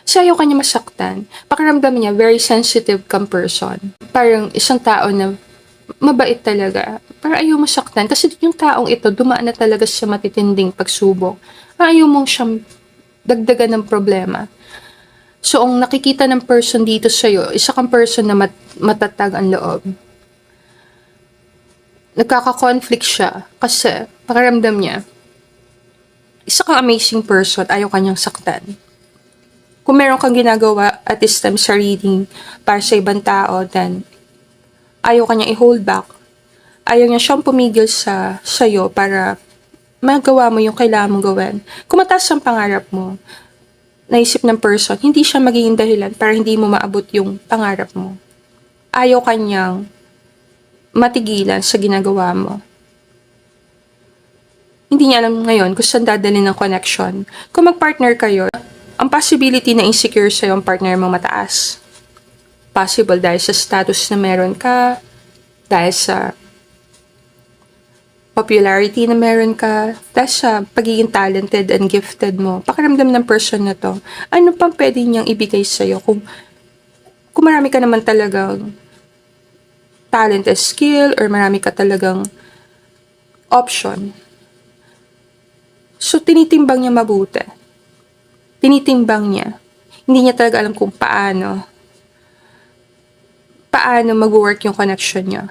Kasi ayaw kanya masaktan. Pakiramdam niya, very sensitive kang person. Parang isang tao na mabait talaga. Parang ayaw masaktan. Kasi yung taong ito, dumaan na talaga sa matitinding pagsubok. Ayaw mong siyang dagdagan ng problema. So, ang nakikita ng person dito sa'yo, isa kang person na matatag ang loob. Nagkaka-conflict siya. Kasi, pakiramdam niya, isa kang amazing person, ayaw kanyang saktan. Kung meron kang ginagawa at this time sa reading para sa ibang tao, then ayaw kanya i-hold back. Ayaw niya siyang pumigil sa'yo para magawa mo yung kailangan mong gawin. Kung mataas ang pangarap mo, naisip ng person, hindi siya magiging dahilan para hindi mo maabot yung pangarap mo. Ayaw kanyang matigilan sa ginagawa mo. Hindi niya alam ngayon kung saan dadalhin ng connection. Kung mag-partner kayo, ang possibility na insecure sa'yo ang partner mo mataas. Possible dahil sa status na meron ka, dahil sa popularity na meron ka, dahil sa pagiging talented and gifted mo. Pakiramdam ng person na to, ano pang pwede niyang ibigay sa'yo kung marami ka naman talagang talent and skill or marami ka talagang option. So, tinitimbang niya mabuti. Tinitimbang niya. Hindi niya talaga alam kung paano mag-work yung connection niya.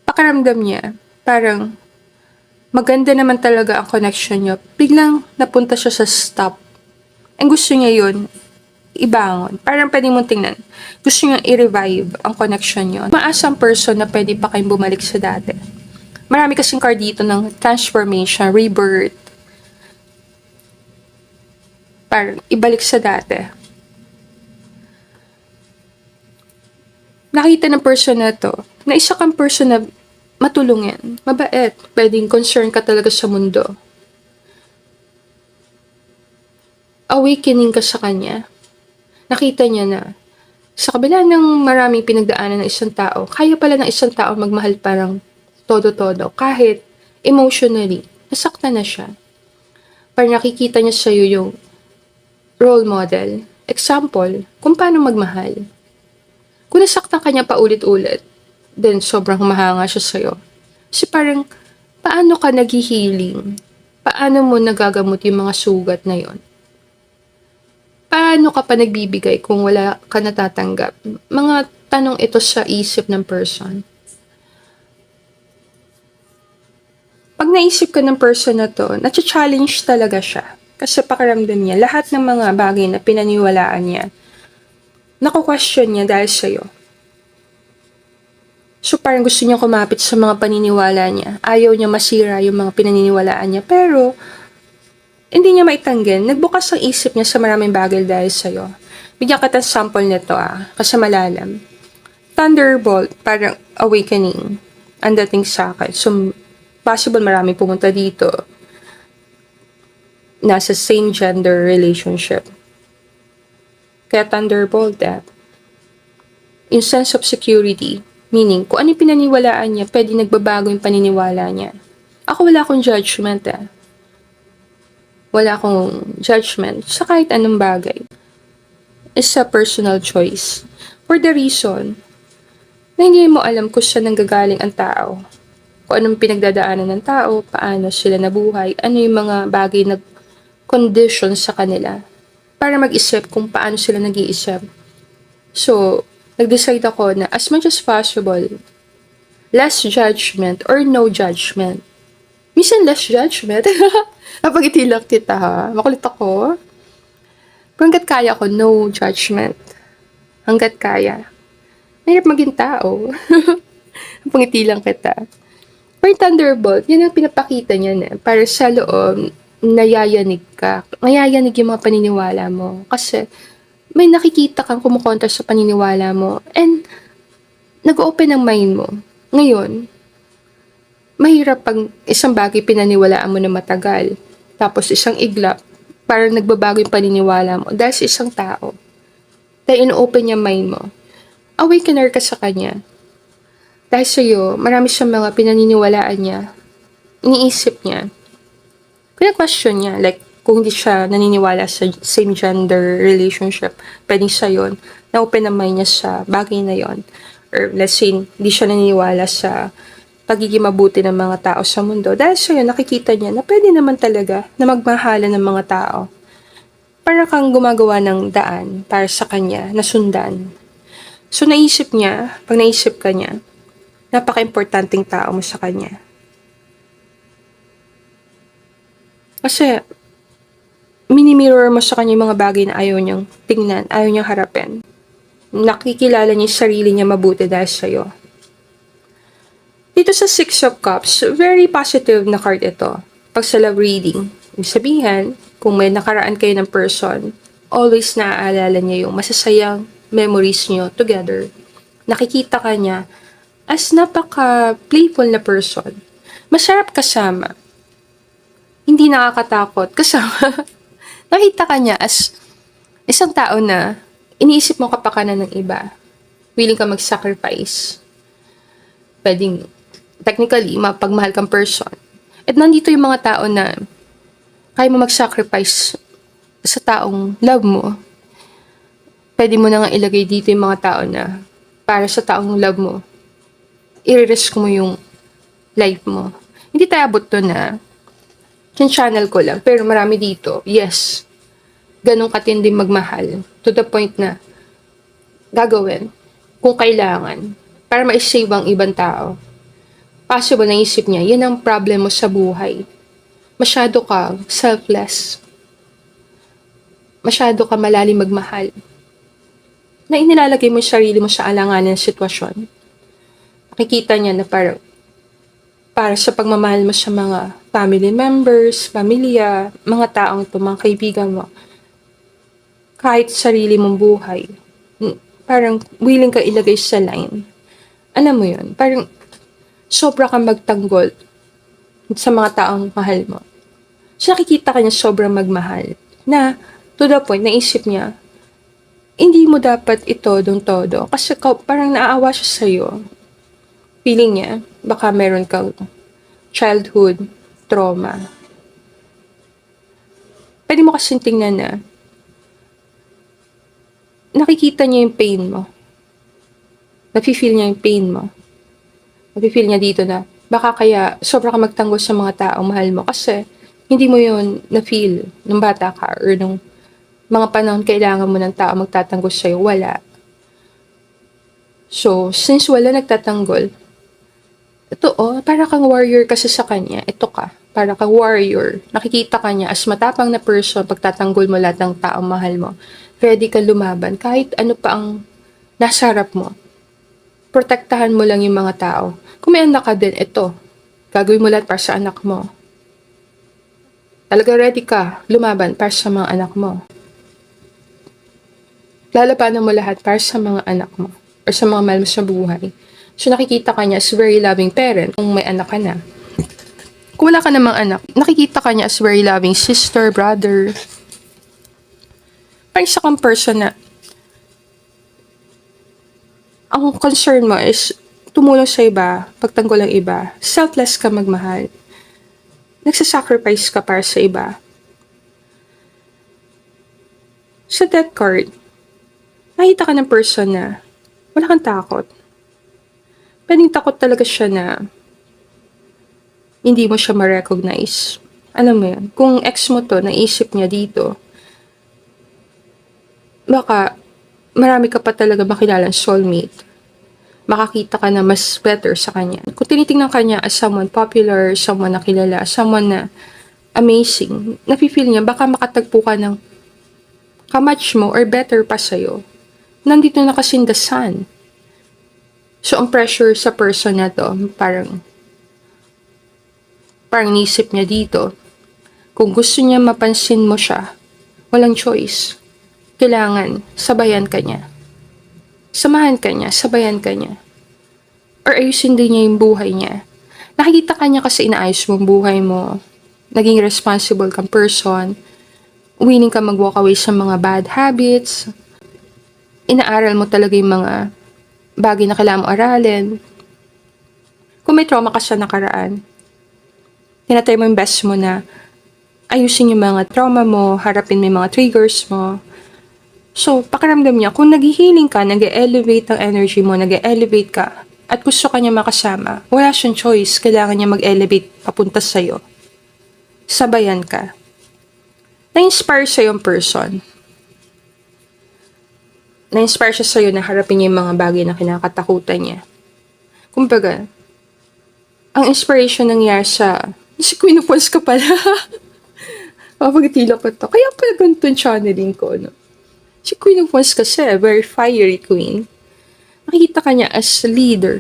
Pakiramdam niya, parang maganda naman talaga ang connection niya. Biglang napunta siya sa stop. Ang gusto niya yun, ibangon. Parang pwede mong tingnan. Gusto niya i-revive ang connection niyo. Maasang person na pwede pa kayong bumalik sa dati. Marami kasing card dito ng transformation, rebirth. Parang ibalik sa dati. Nakita ng person na to, na isa kang person na matulungin, mabait, pwedeng concern ka talaga sa mundo. Awakening ka sa kanya. Nakita niya na sa kabila ng maraming pinagdaanan ng isang tao, kaya pala ng isang tao magmahal parang todo-todo. Kahit emotionally, nasaktan na siya. Parang nakikita niya sa'yo yung role model. Example, kung paano magmahal. Kung nasaktan ka niya paulit-ulit, then sobrang mahanga siya sa'yo. Kasi parang, paano ka nag-healing? Paano mo nagagamot yung mga sugat na yon? Paano ka pa nagbibigay kung wala ka natatanggap? Mga tanong ito sa isip ng person. Pag naisip ka ng person na to, na-challenge talaga siya. Kasi pakiramdam niya, lahat ng mga bagay na pinaniwalaan niya, naku-question niya dahil sa'yo. So parang gusto niya kumapit sa mga paniniwala niya. Ayaw niya masira yung mga pinaniniwalaan niya. Pero, hindi niya maitanggan. Nagbukas ang isip niya sa maraming bagay dahil sa'yo. Bigyan kita sample nito kasi malalam. Thunderbolt, parang awakening. Ang dating sa akin. So, possible marami pumunta dito. Nasa same gender relationship. Kaya Thunderbolt, yung sense of security. Meaning, kung ano yung pinaniwalaan niya, pwede nagbabago yung paniniwala niya. Ako wala akong judgment Wala akong judgment sa kahit anong bagay. It's a personal choice. For the reason na hindi mo alam kung saan nanggagaling ang tao. Kung anong pinagdadaanan ng tao, paano sila nabuhay, ano yung mga bagay na condition sa kanila. Para mag-isip kung paano sila nag-iisip. So, nag-decide ako na as much as possible, less judgment or no judgment. Minsan less judgment. Napag-itilak kita Makulit ako. Pero hanggat kaya ko, no judgment. Hanggat kaya. Mahirap maging tao. Napag-itilang kita. Pero Thunderbolt, yun ang pinapakita niya na. Para sa loob, nayayanig ka. Nayayanig yung mga paniniwala mo. Kasi, may nakikita kang kumukontra sa paniniwala mo. And, nag-open ang mind mo. Ngayon, mahirap pag isang bagay pinaniwalaan mo na matagal. Tapos isang iglap, parang nagbabago yung paniniwala mo dahil sa isang tao. Dahil ino-open niya mind mo. Awakener ka sa kanya. Dahil sa'yo, marami siyang mga pinaniniwalaan niya. Iniisip niya. Pina-question niya, like, kung hindi siya naniniwala sa same gender relationship, pwedeng siya yun. Na-open ang mind niya sa bagay na yon. Or let's say, hindi siya naniniwala sa pagiging mabuti ng mga tao sa mundo. Dahil sa'yo, nakikita niya na pwede naman talaga na magmahalan ng mga tao. Para kang gumagawa ng daan para sa kanya, na sundan. So, naisip niya, pag naisip ka niya, napaka-importanting tao mo sa kanya. Kasi, mini-mirror mo sa kanya yung mga bagay na ayaw niyang tingnan, ayaw niyang harapin. Nakikilala niya yung sarili niya mabuti dahil sa'yo. Dito sa Six of Cups, very positive na card ito. Pag sa love reading, ibig sabihin, kung may nakaraan kayo ng person, always naaalala niya yung masasayang memories niyo together. Nakikita ka niya as napaka-playful na person. Masarap kasama. Hindi nakakatakot kasama. Nakita ka niya as isang tao na iniisip mo kapakanan ng iba. Willing ka mag-sacrifice. Pwedeng technically, mapagmahal kang person. At nandito yung mga tao na kaya mo mag-sacrifice sa taong love mo. Pwede mo na nga ilagay dito yung mga tao na para sa taong love mo, i-risk mo yung life mo. Hindi tayo abot to na channel ko lang. Pero marami dito, yes, ganun katinding magmahal. To the point na gagawin kung kailangan para ma-save ang ibang tao. Possible naisip niya, yan ang problem mo sa buhay. Masyado ka selfless. Masyado ka malalim magmahal. Na inilalagay mo yung sarili mo sa alanganan ng sitwasyon. Nakikita niya na parang para sa pagmamahal mo sa mga family members, pamilya, mga taong to, mga kaibigan mo, kahit sarili mong buhay, parang willing ka ilagay sa line. Alam mo yun, parang sobra kang magtanggol sa mga taong mahal mo. So nakikita ka niya sobrang magmahal na to the point, naisip niya, hindi mo dapat ito todo kasi parang naaawa siya sa'yo. Feeling niya, baka meron kang childhood trauma. Pwede mo kasing tingnan na nakikita niya yung pain mo. Nafe-feel niya yung pain mo. Nafe-feel niya dito na baka kaya sobra ka magtanggol sa mga taong mahal mo kasi hindi mo yun na-feel nung bata ka or nung mga panahon kailangan mo ng tao magtatanggol sa'yo. Wala. So, since wala nagtatanggol, ito para kang warrior kasi sa kanya. Ito ka, para kang warrior. Nakikita ka niya as matapang na person, pagtatanggol mo lahat ng taong mahal mo. Ready ka lumaban. Kahit ano pa ang nasa harap mo. Protektahan mo lang yung mga tao. Kung may anak ka din, ito. Gagawin mo lahat para sa anak mo. Talaga ready ka lumaban para sa mga anak mo. Lalabanan mo lahat para sa mga anak mo. Or sa mga mahal mo sa buhay. So nakikita ka niya as very loving parent kung may anak ka na. Kung wala ka namang anak, nakikita ka niya as very loving sister, brother. Parang isa kang person na ang concern mo is tumulong sa iba, pagtanggol ang iba. Selfless ka magmahal. Nagsasacrifice ka para sa iba. Sa death card, nakita ka ng person na wala kang takot. Pwedeng takot talaga siya na hindi mo siya ma-recognize. Alam mo yun, kung ex mo to, naisip niya dito, baka marami ka pa talaga makilalang soulmate. Makakita ka na mas better sa kanya. Kung tinitingnan ka niya as someone popular, someone na kilala, someone na amazing, nafe-feel niya baka makatagpo ka ng kamatch mo or better pa sa'yo. Nandito na kasing the sun. So, ang pressure sa person na to, parang nisip niya dito, kung gusto niya mapansin mo siya, walang choice. Kailangan, sabayan ka niya. Samahan ka niya, sabayan ka niya. Or ayusin din niya yung buhay niya. Nakikita ka niya kasi inaayos mo ang buhay mo. Naging responsible kang person. Willing ka mag-walk away sa mga bad habits. Inaaral mo talaga yung mga bagay na kailangan mo aralin. Kung may trauma ka sa nakaraan, tinatry mo yung best mo na ayusin yung mga trauma mo, harapin mo yung mga triggers mo. So, pakiramdam niya, kung nag-healing ka, nag-elevate ang energy mo, nag-elevate ka, at gusto ka niya makasama, wala siyang choice, kailangan niya mag-elevate papunta sa'yo. Sabayan ka. Na-inspire sa'yo yung person. Na-inspire siya sa'yo na harapin niya yung mga bagay na kinakatakutan niya. Kumbaga, ang inspiration nangyari si Queen of Wands ka pala. Pagtila ko to. Kaya pala ganito yung channeling ko, no? Si Queen of Wands kasi, very fiery queen. Nakikita ka niya as leader.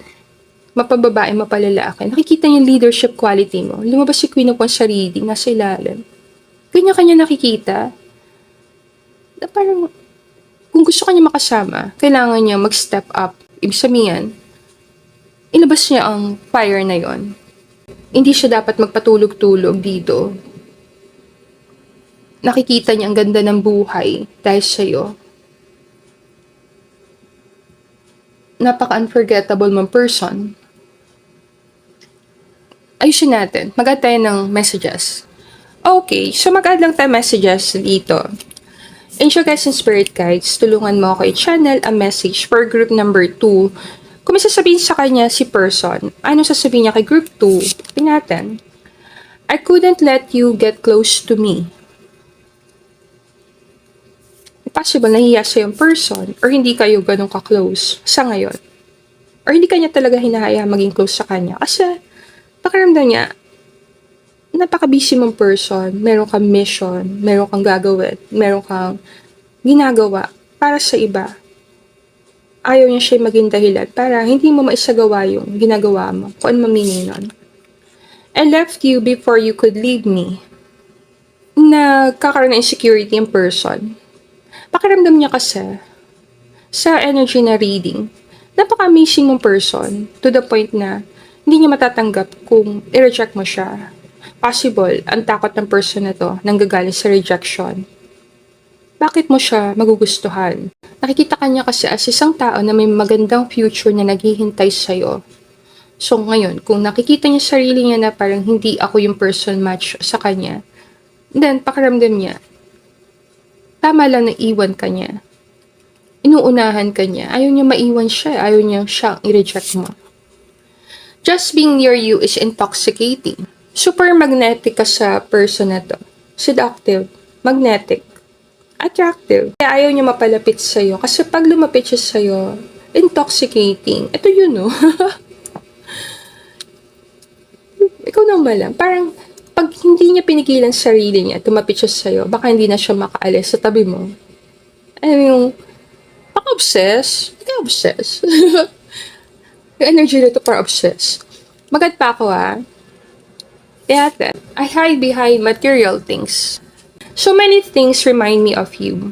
Mapababae, mapalalaki. Nakikita niya yung leadership quality mo. Lumabas si Queen of Wands sa reading, nasa ilalim. Kanya-kanya nakikita. Na parang, kung gusto ka niya makasama, kailangan niya mag-step up. Ibig sabihin, ilabas niya ang fire na yon. Hindi siya dapat magpatulog-tulog dito. Nakikita niya ang ganda ng buhay dahil sa'yo. Napaka-unforgettable mong person. Ayusin natin. Mag-add tayo ng messages. Okay, so mag-add lang tayo messages dito. Angel Guides and Spirit Guides, tulungan mo ako i-channel a message for group number 2. Kung may sasabihin sa kanya si person, anong sasabihin niya kay group 2? Natin. I couldn't let you get close to me. Possible nahiya sa yung person or hindi kayo ganun ka-close sa ngayon. Or hindi kanya talaga hinahaya maging close sa kanya. Kasi pakiramdam niya, napaka-busy mong person, meron kang mission, meron kang gagawin, meron kang ginagawa para sa iba. Ayaw niya siya maging dahilan para hindi mo maisagawa yung ginagawa mo, kung ano meaning nun. I left you before you could leave me. Nagkakaroon ng insecurity in person. Pakiramdam niya kasi, sa energy na reading, napaka-amazing ng person to the point na hindi niya matatanggap kung i-reject mo siya. Possible, ang takot ng person na to nanggagaling sa rejection. Bakit mo siya magugustuhan? Nakikita ka niya kasi as isang tao na may magandang future na naghihintay sa'yo. So ngayon, kung nakikita niya sarili niya na parang hindi ako yung person match sa kanya, then pakiramdam niya, tama lang na iwan ka niya. Inuunahan ka niya. Ayaw niya maiwan siya. Ayaw niya siyang i-reject mo. Just being near you is intoxicating. Super magnetic ka sa person na to. Seductive, magnetic, attractive. Kaya ayaw niya mapalapit sa'yo. Kasi pag lumapit siya sa'yo, intoxicating. Ito yun, no? Ikaw naman lang. Parang, pag hindi niya pinigilan sarili niya, tumapit siya sa'yo, baka hindi na siya makaalis sa tabi mo. Ano yung, obsess? Hindi ka obsess. Yung energy na ito para obsess. Magad pa ako Kaya I hide behind material things. So many things remind me of you.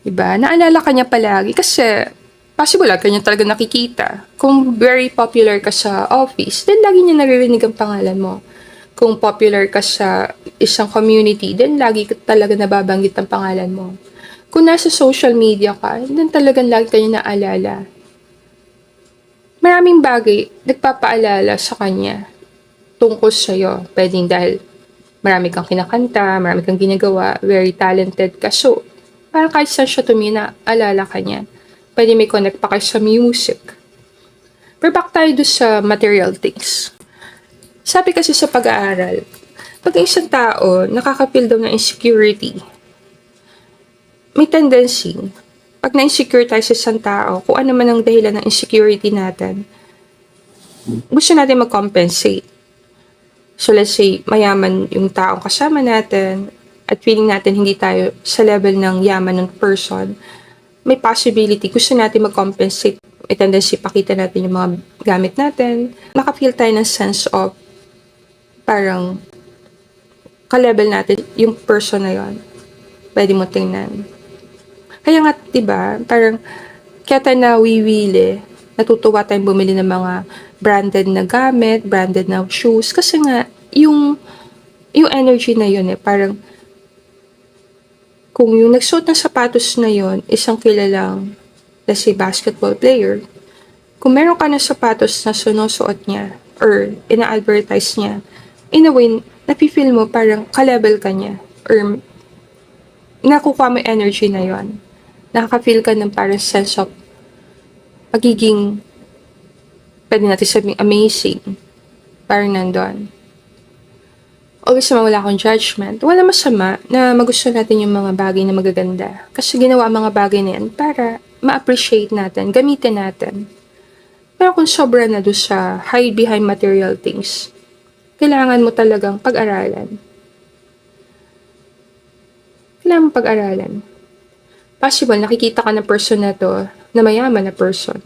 Diba? Naalala ka niya palagi kasi possible ka niya talaga nakikita. Kung very popular ka sa office, then lagi niya naririnig ang pangalan mo. Kung popular ka sa isang community, then lagi ka talaga nababanggit ang pangalan mo. Kung nasa social media ka, then talagang lagi ka niya naalala. Maraming bagay nagpapaalala sa kanya tungkol sa'yo. Pwedeng dahil marami kang kinakanta, marami kang ginagawa, very talented ka. So, parang kahit saan siya tumingin, naalala ka niya. Pwede may connect pa kayo sa music. Pero back tayo doon sa material things. Sabi kasi sa pag-aaral, pag isang tao nakaka-feel daw ng insecurity, may tendency, pag na-insecure tayo sa isang tao, kung ano man ang dahilan ng insecurity natin, gusto natin mag-compensate. So let's say, mayaman yung taong kasama natin, at feeling natin hindi tayo sa level ng yaman ng person, may possibility, gusto natin mag-compensate. May tendency, pakita natin yung mga gamit natin. Maka-feel tayo ng sense of, parang, ka-level natin, yung person na yon. Pwede mo tingnan. Kaya nga, diba, parang, kaya tayo nawiwili, natutuwa tayong bumili ng mga branded na gamit, branded na shoes, kasi nga, yung energy na yun parang, kung yung nagsuot ng sapatos na yon isang kilalang, let's say, basketball player, kung meron ka ng sapatos na sinusuot niya, or ina-advertise niya, in a way, napifeel mo parang ka-level ka niya, or nakukuha mo energy na yon. Nakaka-feel ka ng parang sense of pagiging, pwede natin sabing amazing. Parang nandun. Always naman wala akong judgment. Wala masama na magusto natin yung mga bagay na magaganda. Kasi ginawa ang mga bagay na yan para ma-appreciate natin, gamitin natin. Pero kung sobra na doon sa hide behind material things, kailangan mo talagang pag-aralan. Kailangan mo pag-aralan. Possible, nakikita ka ng person na to, na mayaman na person.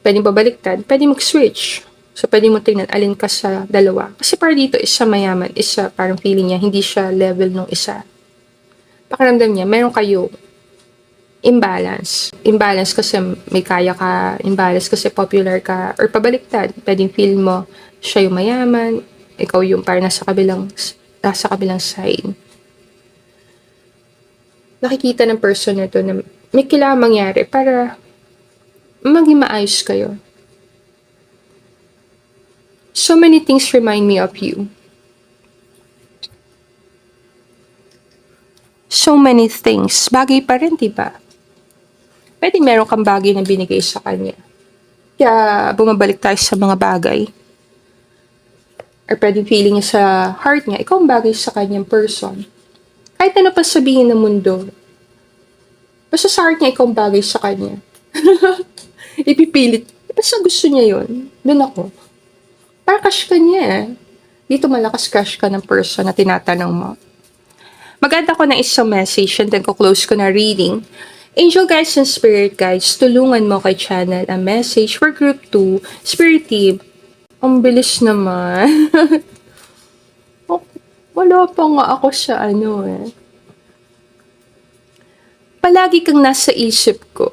Pwedeng babaliktad, pwedeng mag-switch. So, pwedeng mo tingnan alin ka sa dalawa. Kasi para dito, isa mayaman, isa parang feeling niya, hindi siya level nung isa. Pakiramdam niya, meron kayo imbalance. Imbalance kasi may kaya ka, imbalance kasi popular ka, or pabaliktad. Pwedeng feel mo, siya yung mayaman, ikaw yung parang nasa kabilang side. Nakikita ng person na to na may kailangan mangyari para maging maayos kayo. So many things remind me of you. So many things. Bagay pa rin, diba? Pwede meron kang bagay na binigay sa kanya. Kaya bumabalik tayo sa mga bagay. Or pwedeng feeling niya sa heart niya, ikaw ang bagay sa kanyang person. Kahit ano pa sabihin ng mundo, basta sa heart niya, ikaw ang bagay sa kanya. Ipipilit. Basta gusto niya yun. Doon ako. Para crush ka niya. Dito malakas crush ka ng person na tinatanong mo. Maganda ko na isang message and then ko close ko na reading. Angel guides and spirit guides, tulungan mo kay channel a message for group 2, spirit team Ang bilis naman. Oh, wala pa nga ako sa ano eh. Palagi kang nasa isip ko.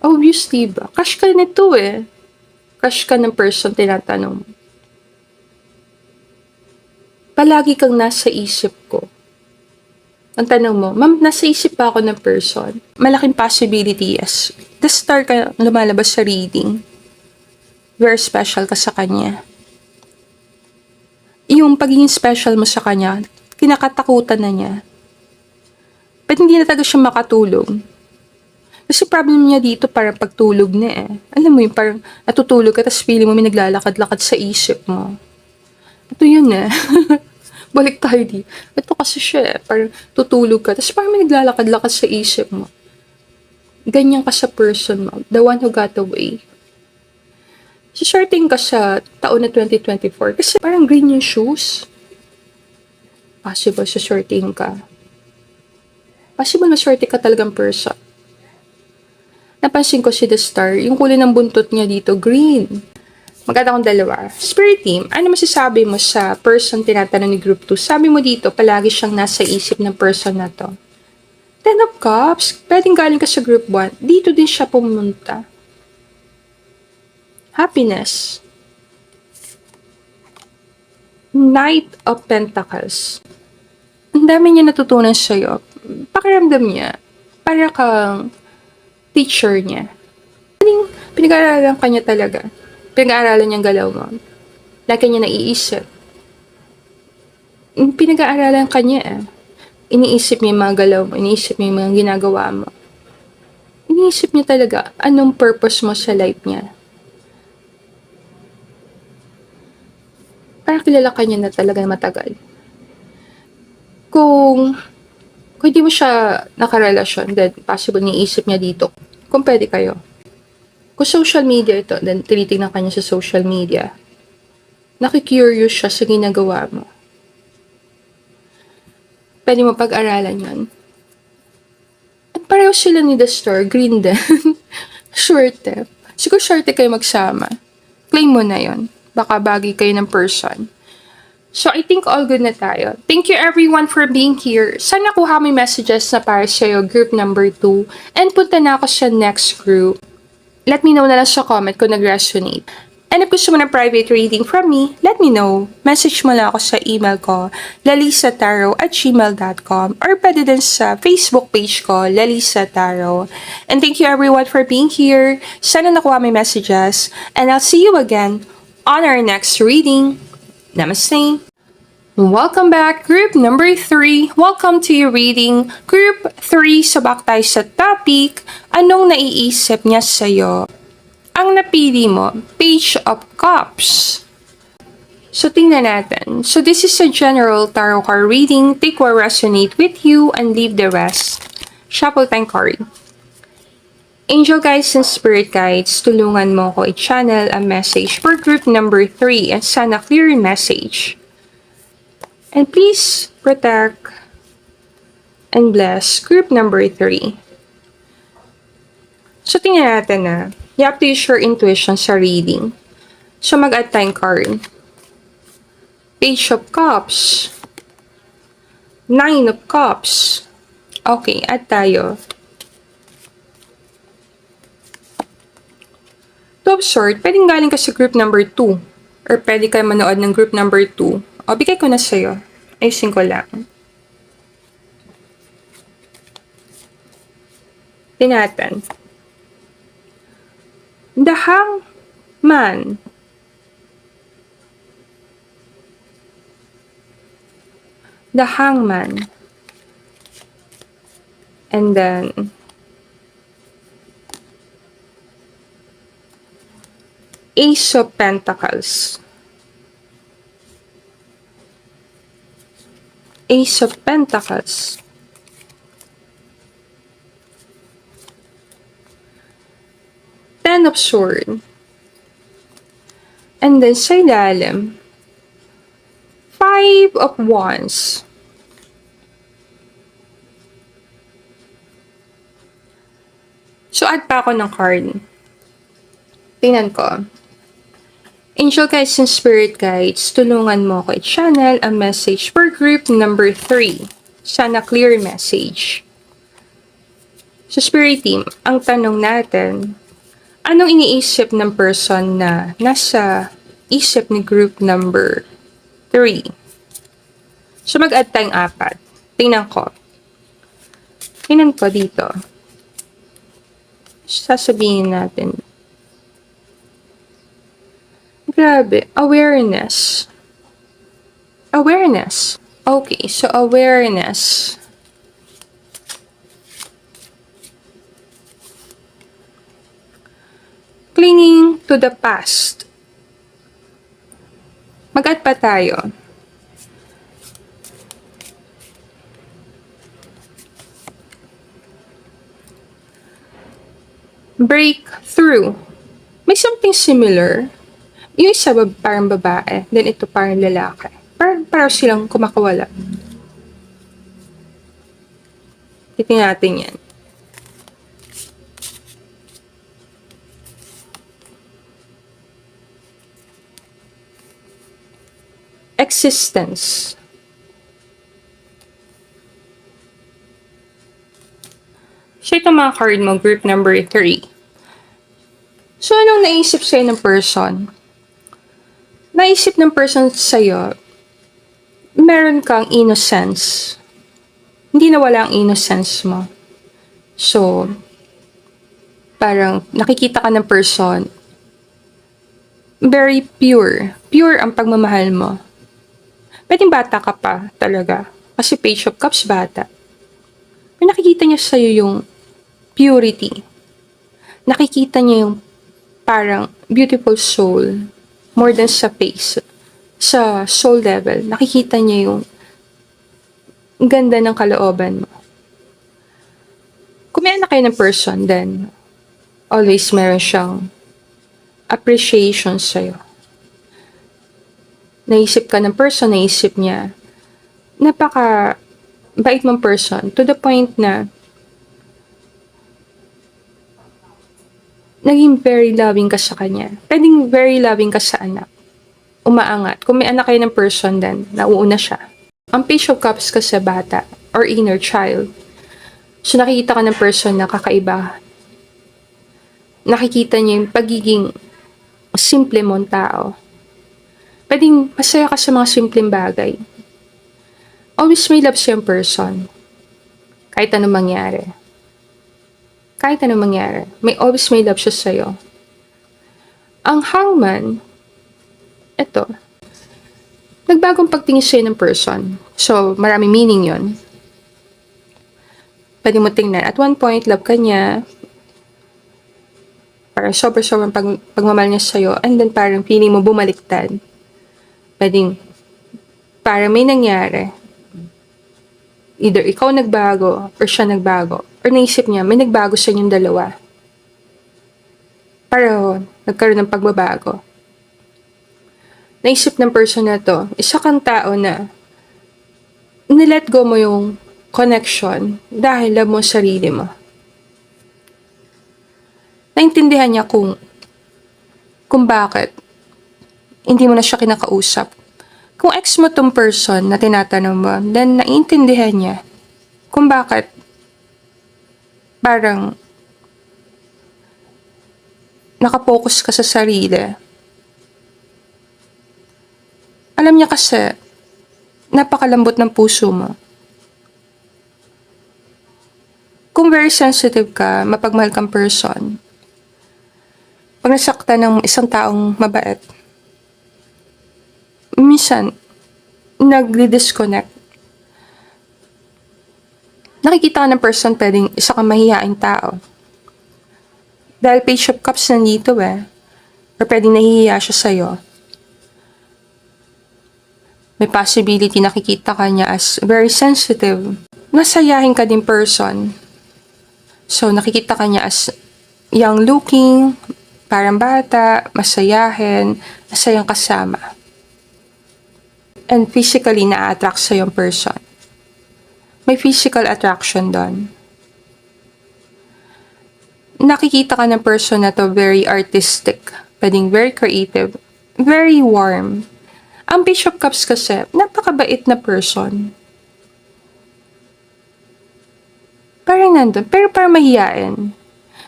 Obviously ba? Crush ka nito eh. Crush ka ng person tinatanong mo. Palagi kang nasa isip ko. Ang tanong mo, ma'am, nasa isip pa ako ng person. Malaking possibility, yes. The star ka lumalabas sa reading. Very special ka sa kanya. Yung pagiging special mo sa kanya, kinakatakutan na niya. But hindi na talaga siya makatulog. Kasi problem niya dito parang pagtulog na eh. Alam mo yung parang natutulog ka tapos feeling mo may naglalakad-lakad sa isip mo. Ito yun eh. Balik tayo dito. Ito kasi siya eh. Parang tutulog ka tapos parang may naglalakad-lakad sa isip mo. Ganyan ka sa person mo. The one who got away. Sorting ka sa taon na 2024 kasi parang green yung shoes. Possible sorting ka. Possible maswerte ka talagang person. Napansin ko si The Star, yung kulay ng buntot niya dito, green. Maganda akong dalawa. Spirit Team, ano masasabi mo sa person tinatanong ni Group 2? Sabi mo dito, palagi siyang nasa isip ng person na to. Ten of Cups, pwedeng galing ka sa Group 1. Dito din siya pumunta. Happiness. Knight of Pentacles. Ang dami niya natutunan sa'yo. Pakiramdam niya, para kang teacher niya. Pinag-aaralan ka niya talaga. Pinag-aaralan niyang galaw mo. Lagi niya naiisip. Pinag-aaralan ka niya eh. Iniisip niya yung mga galaw mo. Iniisip niya yung mga ginagawa mo. Iniisip niya talaga anong purpose mo sa life niya. Parang kilala ka niya na talaga matagal. Kung hindi mo siya nakarelasyon, then possible niisip niya dito kung pwede kayo. Kung social media ito, then tinitingnan ka niya sa social media. Nakikurious siya sa ginagawa mo. Pwede mo pag-aralan yun. At pareho sila ni The Star, green din. Swerte. Siguro swerte kayo magsama. Claim mo na yon. Baka bagay kayo ng person. So, I think all good na tayo. Thank you everyone for being here. Sana kuha may messages na para sa'yo, group number 2. And punta na ako sa next group. Let me know na lang sa comment kung nag-resonate. And if gusto mo ng private reading from me, let me know. Message mo lang ako sa email ko, lalisataro@gmail.com, or pwede din sa Facebook page ko, Lalisa Taro. And thank you everyone for being here. Sana nakuha may messages. And I'll see you again on our next reading. Namaste. Welcome back, group number 3. Welcome to your reading. Group 3, sabak tayo sa topic. Anong naiisip niya sa'yo? Ang napili mo, Page of Cups. So, tingnan natin. So, this is a general tarot card reading. Take what resonate with you and leave the rest. Shuffle time card. Angel guides and spirit guides, tulungan mo ko i-channel a message for group number 3 and sana clear message. And please protect and bless group number 3. So, tingnan natin na. You have to use your intuition sa reading. So, mag-add time card. Page of Cups. 9 of Cups. Okay, add tayo. To observe, pwedeng galing ka sa group number 2. Or pwede ka manood ng group number 2. O, bigay ko na sa'yo. Ayusin ko lang. Tinatan. The Hangman. The Hangman. And then Ace of Pentacles. Ace of Pentacles. Ten of Swords. And then sa ilalim, 5 of Wands. So, add pa ako ng card. Tingnan ko. Angel guides and spirit guides, tulungan mo ko i-channel ang message for group number 3. Sana clear message. Sa spirit team, ang tanong natin, anong iniisip ng person na nasa isip ni group number 3? So mag-add tayong 4. Tingnan ko. Tingnan ko dito. Sasabihin natin. Grabe. Awareness. Awareness. Okay, so awareness. Clinging to the past. Mag-add pa tayo. Breakthrough. May something similar. Yung isa parang babae, then ito parang lalaki. Parang silang kumakawala. Titingnan natin yan. Existence. So ito mga card mo, group number 3. So anong naisip sa'yo ng person? Naisip ng person sa'yo, meron kang innocence. Hindi nawala ang innocence mo. So, parang nakikita ka ng person, very pure. Pure ang pagmamahal mo. Pwedeng bata ka pa talaga. Kasi Page of Cups, bata. Pero nakikita niya sa'yo yung purity. Nakikita niya yung parang beautiful soul. More than sa face. Sa soul level, nakikita niya yung ganda ng kalooban mo. Kung may anak kayo ng person, then always meron siyang appreciation sa'yo. Naisip ka ng person, naisip niya, napaka bait mong person, to the point na naging very loving ka sa kanya. Pwedeng very loving ka sa anak. Umaangat. Kung may anak kayo ng person, then nauuna siya. Ang Page of Cups kasi bata or inner child. So nakikita ka ng person na kakaiba. Nakikita niya yung pagiging simple mong tao. Pwedeng masaya ka sa mga simpleng bagay. Always may love siyang person. Kahit anong mangyari. Kahit anong mangyari, always may love siya sa'yo. Ang hangman, eto, nagbagong pagtingin sa'yo ng person. So, maraming meaning yon. Pwede mo tingnan. At one point, love ka niya. Parang sobrang pagmamahal niya sa'yo. And then parang feeling mo bumaliktad. Pwedeng, parang may nangyari. Either ikaw nagbago or siya nagbago. Or naisip niya, may nagbago sa inyong dalawa. Pero, nagkaroon ng pagbabago. Naisip ng person na to, isa kang tao na nilet go mo yung connection dahil love mo sarili mo. Naintindihan niya kung bakit hindi mo na siya kinakausap. Kung ex mo tong person na tinatanong mo, then naiintindihan niya kung bakit parang nakapokus ka sa sarili. Alam niya kasi, napakalambot ng puso mo. Kung very sensitive ka, mapagmahal kang person, pag nasaktan ng isang taong mabait, minsan, nagdi-disconnect. Nakikita ka ng person, pwedeng isa kang mahihaing tao. Dahil Page of Cups nandito or pwedeng nahihiya siya sa'yo. May possibility nakikita ka niya as very sensitive. Nasayahin ka din person. So, nakikita ka niya as young looking, parang bata, masayahin, masayang kasama. And physically na-attract sa yung person. May physical attraction doon. nakikita ka ng person na to very artistic, pwedeng very creative, very warm. Ang Page of Cups kasi, napakabait na person. Parang nandun, pero parang mahiyain.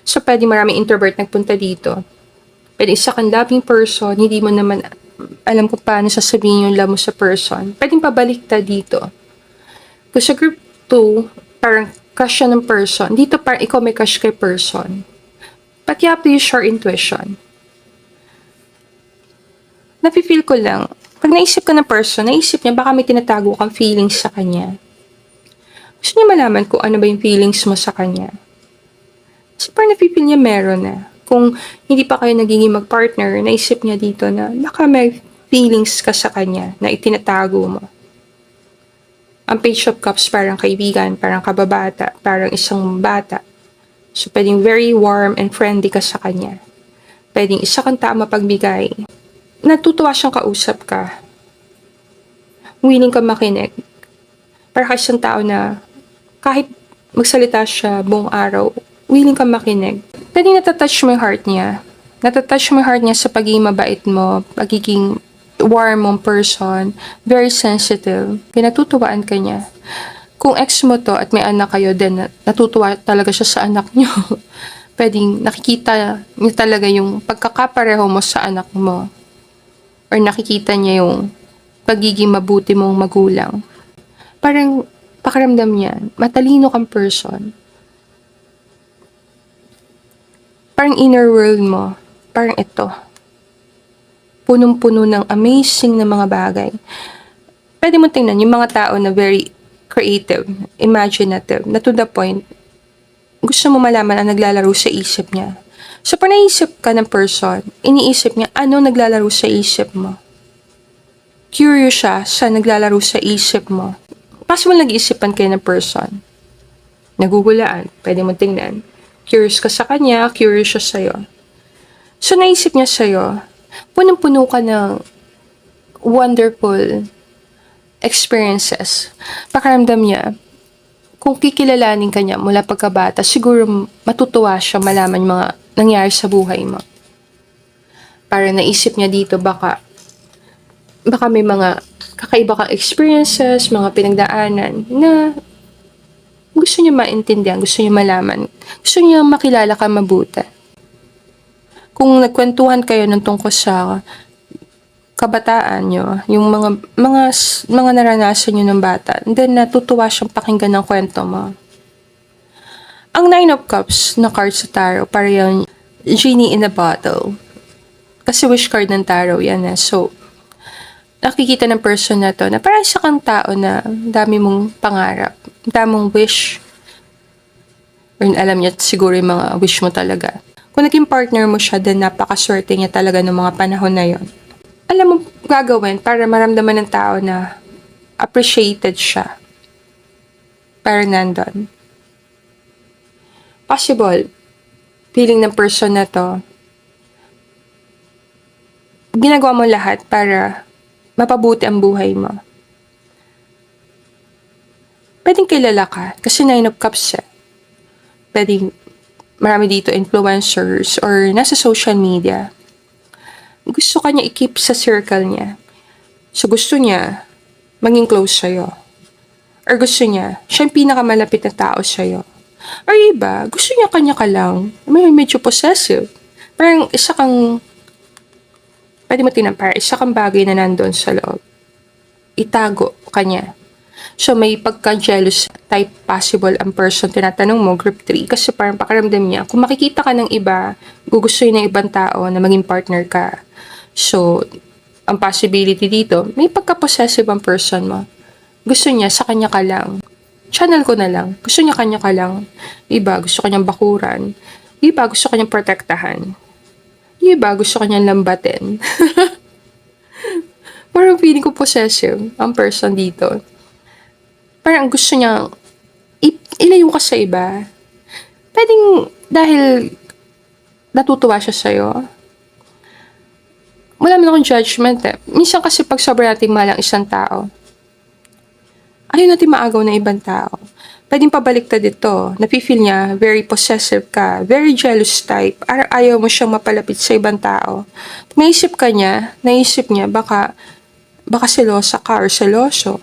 So, pwede maraming introvert nagpunta dito. Pwede isa kang loving person, hindi mo naman alam kung paano sasabihin yung love mo sa person. Pwedeng pabaliktad dito. Kung sa group 2, parang crush siya ng person. Dito parang ikaw may crush kay person. But you have to use your intuition. Napifeel ko lang, pag naisip ka ng person, naisip niya baka may tinatago kang feelings sa kanya. Gusto niya malaman kung ano ba yung feelings mo sa kanya. Kasi parang napipil niya meron na. Kung hindi pa kayo nagiging mag-partner, naisip niya dito na baka may feelings ka sa kanya na itinatago mo. Ang Page of Cups parang kaibigan, parang kababata, parang isang bata. So, pwedeng very warm and friendly ka sa kanya. Pwedeng isa kang tao mapagbigay. Natutuwa siyang kausap ka. Willing ka makinig. Para ka isang tao na kahit magsalita siya buong araw, willing ka makinig. Pwedeng natatouch mo yung heart niya. Natatouch mo yung heart niya sa pagiging mabait mo, pagiging warm mong person, very sensitive. Pinatutuwaan ka niya. Kung ex mo to at may anak kayo, then natutuwa talaga siya sa anak niyo. Pwedeng nakikita niya talaga yung pagkakapareho mo sa anak mo. Or nakikita niya yung pagiging mabuti mong magulang. Parang pakiramdam niya, matalino kang person. Parang inner world mo, parang ito. Punong-puno ng amazing na mga bagay. Pwede mo tingnan yung mga tao na very creative, imaginative, na to the point, gusto mo malaman ang naglalaro sa isip niya. So, pag naisip ka ng person, iniisip niya, ano naglalaro sa isip mo? Curious siya sa naglalaro sa isip mo. Possible nag-iisipan kayo ng person. Nagugulaan, pwede mo tingnan. Curious ka sa kanya, curious siya sa'yo. So, naisip niya sa'yo, punong-puno ka ng wonderful experiences. Pakiramdam niya, kung kikilalanin ka niya mula pagkabata, siguro matutuwa siya malaman yung mga nangyari sa buhay mo. Para naisip niya dito, baka may mga kakaiba kang experiences, mga pinagdaanan na gusto niya maintindihan, gusto niya malaman, gusto niya makilala ka mabuti. Kung nagkwentuhan kayo ng tungkol sa kabataan nyo, yung mga naranasan nyo ng bata, then natutuwa siyang pakinggan ng kwento mo. Ang Nine of Cups na card sa tarot, para yung genie in a bottle. Kasi wish card ng tarot yan eh. So, nakikita ng person na to na parang isa kang tao na dami mong pangarap, dami mong wish. Or alam niya siguro yung mga wish mo talaga. Kung naging partner mo siya, then napakaswerte niya talaga ng mga panahon na yon. Alam mo gagawin para maramdaman ng tao na appreciated siya. Parang nandun. Possible, feeling ng person na to, ginagawa mo lahat para mapabuti ang buhay mo. Pwedeng kilala ka, kasi Nine of Cups eh. Pwedeng marami dito influencers or nasa social media. Gusto ka niya i-keep sa circle niya. So gusto niya maging close sa'yo. Or gusto niya, siya yung pinakamalapit na tao sa'yo. Or iba, gusto niya kanya ka lang. Medyo possessive. Parang isa kang, pwede mo tinapar, isa kang bagay na nandun sa loob. Itago kanya. So may pagka-jealous type possible ang person tinatanong mo, group 3. Kasi parang pakiramdam niya, kung makikita ka ng iba, gugustuhin ng ibang tao na maging partner ka. So, ang possibility dito, may pagka-possessive ang person mo. Gusto niya, sa kanya ka lang. Channel ko na lang. Gusto niya kanya ka lang. Iba, gusto kanyang bakuran. Iba, gusto kanyang protektahan. Iba, gusto kanyang lambatin. Parang feeling ko possessive ang person dito. Parang gusto niya ilayo ka sa iba. Pwedeng dahil natutuwa siya sa'yo. Wala man akong judgment eh. Minsan kasi pag sobrang nating mahal ang isang tao, ayaw natin maagaw na ibang tao. pwedeng pabaliktad ito. Nafe-feel niya, very possessive ka, very jealous type, ayaw mo siyang mapalapit sa ibang tao. Naisip niya, baka selosa ka or seloso.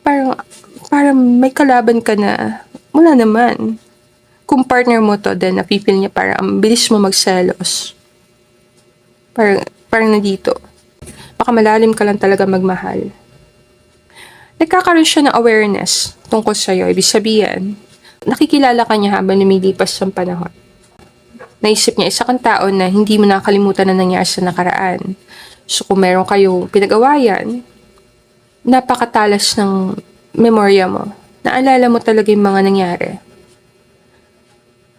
Parang may kalaban ka na, wala naman. Kung partner mo to, then nafe-feel niya parang ang bilis mo magselos. Parang nandito. Baka malalim ka lang talaga magmahal. Nagkakaroon siya ng awareness tungkol sa'yo. Ibig sabihin, nakikilala ka niya habang lumilipas ang panahon. Naisip niya, isa kang tao na hindi mo nakalimutan na nangyari sa nakaraan. So kung meron kayong pinag-awayan, napakatalas ng memorya mo. Naalala mo talaga yung mga nangyari.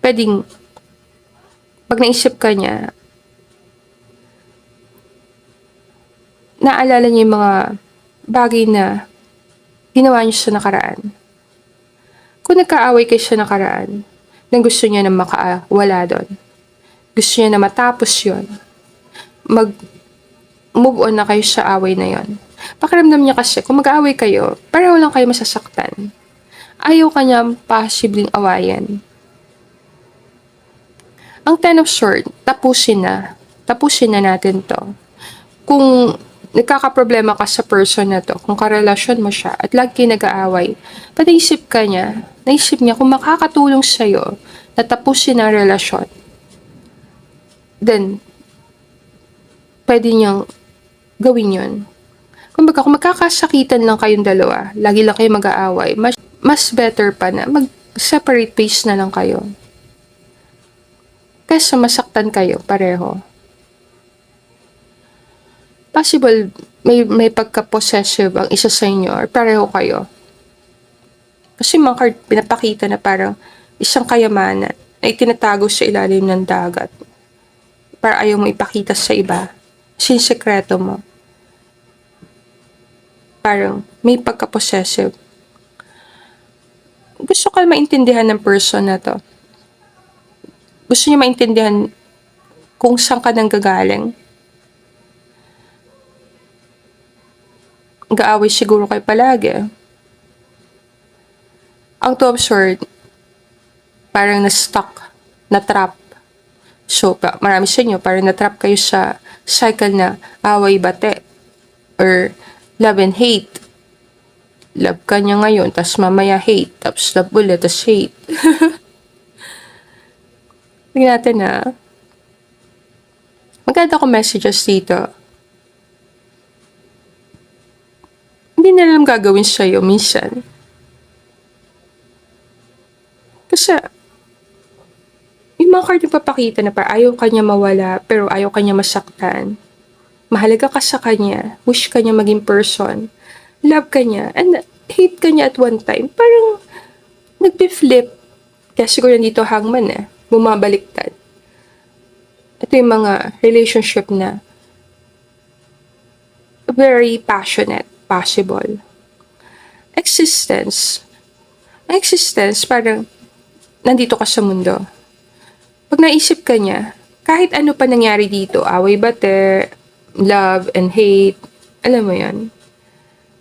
Pwedeng, pag naisip ka niya, naalala niya yung mga bagay na ginawa niyo sa nakaraan. Kung nagkaaway kayo sa nakaraan, then gusto niya na makawala doon. Gusto niya na matapos yon. Mag-move on na kayo sa away na yon. Pakiramdam niya kasi, kung mag-aaway kayo, pareho lang kayo masasaktan. Ayaw ka niya possibling awayan. Ang Ten of Swords, tapusin na. Tapusin na natin to. Kung nagkakaproblema ka sa person na to, kung karelasyon mo siya, at lagi nag-aaway, naisip niya kung makakatulong sa'yo na tapusin ang relasyon, then, pwede niyang gawin yun. Kumbaga, kung magkakasakitan lang kayong dalawa, lagi lang kayo mag-aaway, mas better pa na mag-separate ways na lang kayo. Kaysa masaktan kayo pareho. Possible, may pagka-possessive ang isa sa inyo or pareho kayo. Kasi mga card, pinapakita na parang isang kayamanan ay tinatago sa ilalim ng dagat. Para ayaw mo ipakita sa iba. Sinsekreto mo. Parang may pagka-possessive. Gusto ka maintindihan ng person na to. Gusto niya maintindihan kung saan ka nang gagaling. Gaaway siguro kayo palagi. Ang Two of Swords, parang na-stuck, na-trap. So, marami sa inyo, parang na-trap kayo sa cycle na away-bate or love and hate. Love ka niya ngayon, tas mamaya hate, tapos love ulit, tas hate. Tingnan natin na. Maganda akong messages dito. Hindi na alam gagawin sa'yo minsan. Kasi, yung mga card yung papakita na parang ayaw kanya mawala, pero ayaw kanya masaktan. Mahalaga ka sa kanya. Wish ka niya maging person. Love ka niya. And hate ka niya at one time. Parang, nagpi-flip. Kaya siguro nandito hangman eh. Bumabaliktad. Ito yung mga relationship na very passionate, possible. Existence. Ang existence, parang nandito ka sa mundo. Pag naisip ka niya, kahit ano pa nangyari dito, away-bate, love and hate, alam mo yan.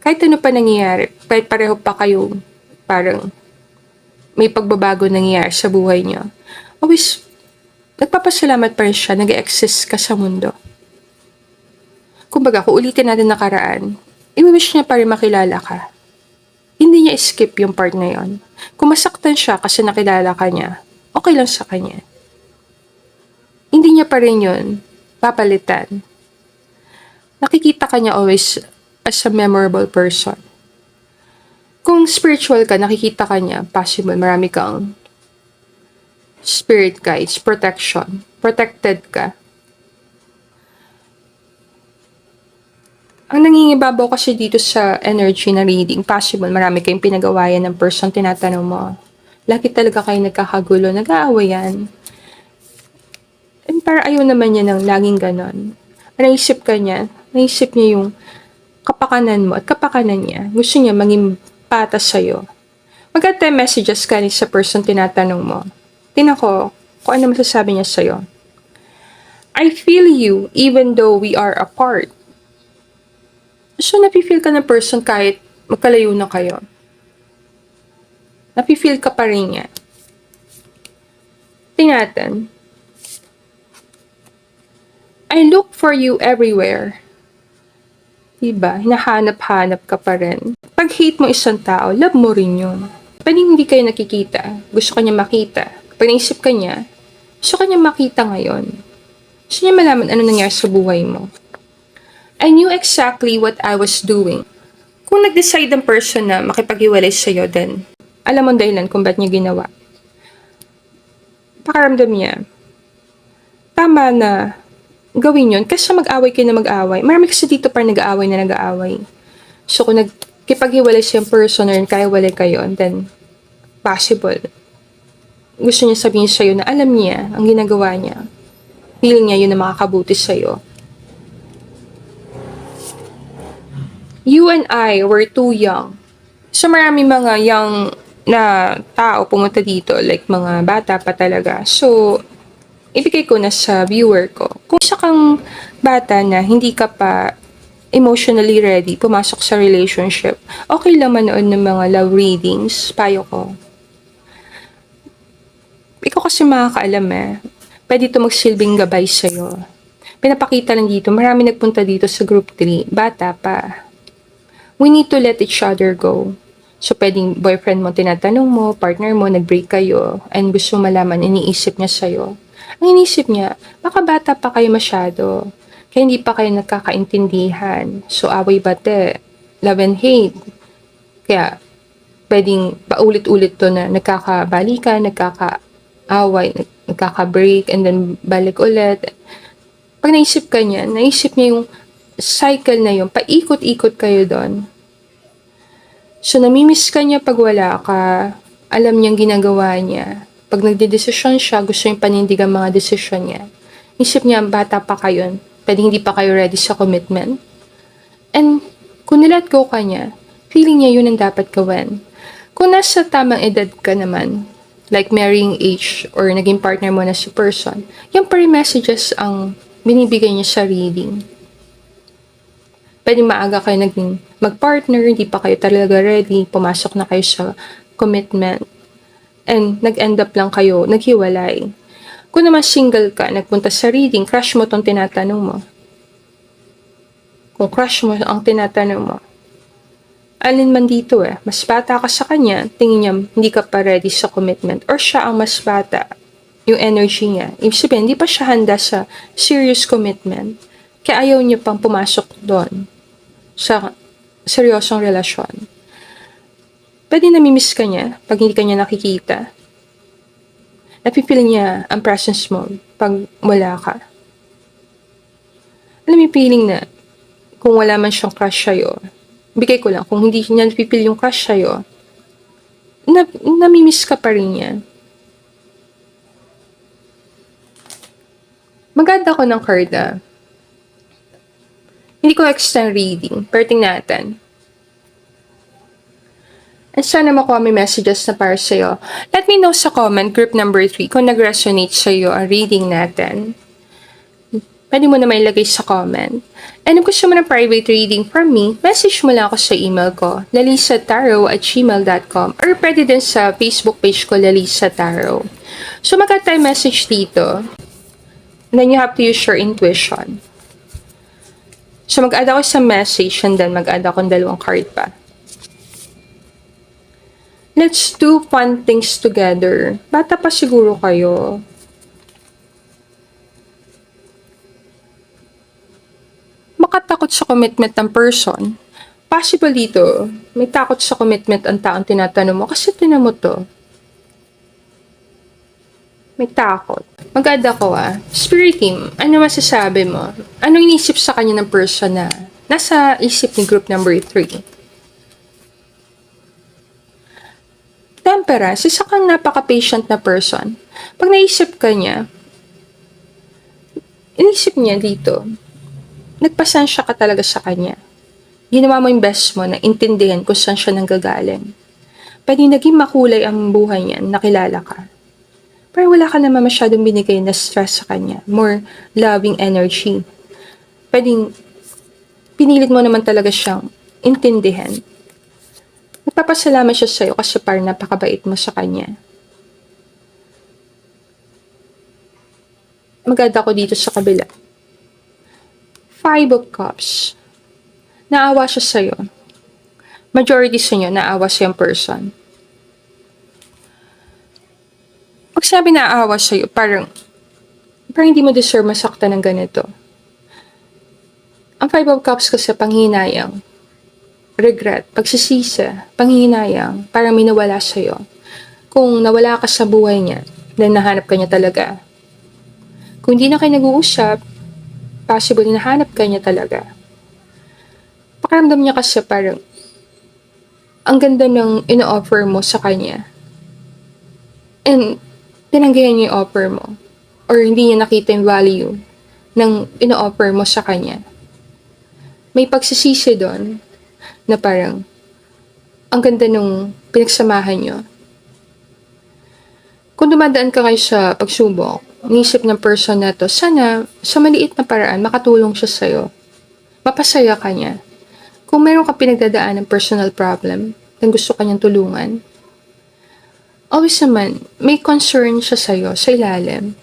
Kahit ano pa nangyayari, kahit pareho pa kayo, parang may pagbabago nangyayari sa buhay niyo. Always, nagpapasalamat pa rin siya, nag-exist ka sa mundo. Kumbaga, kung ulitin natin nakaraan, i-wish niya pa rin makilala ka. Hindi niya skip yung part na yon. Kung masaktan siya kasi nakilala ka niya, okay lang sa kanya. Hindi niya pa rin yun papalitan. Nakikita ka niya always as a memorable person. Kung spiritual ka, nakikita ka niya, possible, marami kang spirit guides, protection, protected ka. Ang nangingibabaw kasi dito sa energy na reading, possible, marami kayong pinag-awayan ng person tinatanong mo. Lagi talaga kayo nagkakagulo, nag-aawayan. And para ayaw naman niya ng laging ganon. Naisip niya yung kapakanan mo at kapakanan niya. Gusto niya maging patas sa'yo. Maganda yung messages ka sa person tinatanong mo. Tingnan ko kung ano masasabi niya sa'yo. I feel you even though we are apart. So, napifeel ka ng person kahit magkalayo na kayo. Napifeel ka pa rin niya. Tingnan natin. I look for you everywhere. Diba? Hinahanap-hanap ka pa rin. Pag hate mo isang tao, love mo rin yun. Pwede hindi kayo nakikita. Gusto ka niya makita. Pag naisip ka niya, gusto ka niya makita ngayon. Gusto niya malaman ano nangyari sa buhay mo. I knew exactly what I was doing. Kung nag-decide ang person na makipag-iwalay sa'yo, then alam mo dahilan kung ba't niya ginawa. Pakaramdam niya, tama na gawin yun. Kasi mag-away kayo na mag-away. Marami kasi dito pa nag-aaway na nag-aaway. So kung nagkipag-iwalay siyang person or kaya walay kayo, then possible. Gusto niya sabihin sa'yo na alam niya ang ginagawa niya. Feeling niya yun na makakabuti sa'yo. You and I were too young. So marami mga young na tao pumunta dito, like mga bata pa talaga. So, ibigay ko na sa viewer ko. Kung isa kang bata na hindi ka pa emotionally ready, pumasok sa relationship, okay lang manood ng mga love readings, payo ko. Ikaw kasi makakaalam Pwede ito magsilbing gabay sa'yo. Pinapakita lang dito, marami nagpunta dito sa group 3, bata pa. We need to let each other go. So, pwedeng boyfriend mo tinatanong mo, partner mo, nag-break kayo, and gusto malaman, iniisip niya sa'yo. Ang iniisip niya, baka bata pa kayo masyado, kaya hindi pa kayo nagkakaintindihan. So, away bate, love and hate. Kaya, pwedeng paulit-ulit to na nagkakabalikan, nagkakaaway, nagkaka-break, and then balik ulit. Pag naisip ka niya, naisip niya yung cycle na yun, paikot-ikot kayo doon. So, namimiss ka niya pag wala ka, alam niyang ginagawa niya. Pag nagdedesisyon siya, gusto niyang panindigan mga desisyon niya. Isip niya, bata pa kayo, pwede hindi pa kayo ready sa commitment. And, kung nilet go ka niya, feeling niya yun ang dapat gawin. Kung nasa tamang edad ka naman, like marrying age, or naging partner mo na si person, yung pa rin messages ang binibigay niya sa reading. Pwedeng maaga kayo naging mag-partner, hindi pa kayo talaga ready, pumasok na kayo sa commitment, and nag-end up lang kayo, naghiwalay. Kung naman single ka, nagpunta sa reading, crush mo tong tinatanong mo. Kung crush mo ang tinatanong mo, alin man dito mas bata ka sa kanya, tingin niya hindi ka pa ready sa commitment, or siya ang mas bata, yung energy niya. Ibig sabihin, hindi pa siya handa sa serious commitment, kaya ayaw niya pang pumasok doon sa seryosong relasyon. Pwede namimiss ka niya pag hindi ka niya nakikita. Napipili niya ang presence mo pag wala ka. Alam mo yung feeling na kung wala man siyang crush sa'yo, bigay ko lang, kung hindi niya napipili yung crush sa'yo, namimiss ka pa rin niya. Maganda ko ng card hindi ko extend reading, pero tingnan natin. And sana makuha may messages na para sa'yo. Let me know sa comment, group number 3, kung nag-resonate sa'yo ang reading natin. Pwede mo na may ilagay sa comment. And kung gusto mo ng private reading from me, message mo lang ako sa email ko, lalisataro@gmail.com, or pwede din sa Facebook page ko, Lalisa Tarot. So magka-time message dito. And then you have to use your intuition. So, mag-add ako sa message and then mag-add ako ng 2 card pa. Let's do fun things together. Bata pa siguro kayo. Makatakot sa commitment ng person. Possible dito, may takot sa commitment ang taong tinatanong mo kasi tinan mo to. May takot. Mag-add ako Spirit team, ano masasabi mo? Ano inisip sa kanya ng person na nasa isip ni group number 3? Temperance, isa kang napaka-patient na person. Pag naisip ka niya, inisip niya dito, nagpasensya ka talaga sa kanya. Ginawa mo yung best mo na intindihan kung saan siya nanggagaling. Pwede naging makulay ang buhay niya, nakilala ka. Pero wala ka naman masyadong binigay na stress sa kanya. More loving energy. Pwedeng, pinilit mo naman talaga siyang intindihan. Nagpapasalamat siya sa'yo kasi parang napakabait mo sa kanya. Mag-add ako dito sa kabila. 5 of Cups. Naawa siya sa'yo. Majority sa inyo, naawa sa yung person. Pag sabi naawa sa'yo, parang hindi mo deserve masaktan ng ganito. Ang 5 of Cups kasi panghinayang, regret, pagsisisi, panghinayang, parang may nawala sa'yo. Kung nawala ka sa buhay niya, then nahanap ka niya talaga. Kung hindi na kayo nag-uusap, possible nahanap ka niya talaga. Pakiramdam niya kasi parang ang ganda ng ino-offer mo sa kanya. And tinanggihan niya yung offer mo. Or hindi niya nakita yung value ng ino-offer mo sa kanya. May pagsisisi doon na parang ang ganda nung pinagsamahan niyo. Kung dumadaan ka kayo sa pagsubok, nisip ng person na to, sana sa maliit na paraan makatulong siya sa'yo. Mapasaya ka niya. Kung meron ka pinagdadaan ng personal problem na gusto kanyang tulungan, always naman, may concern siya sa'yo sa ilalim.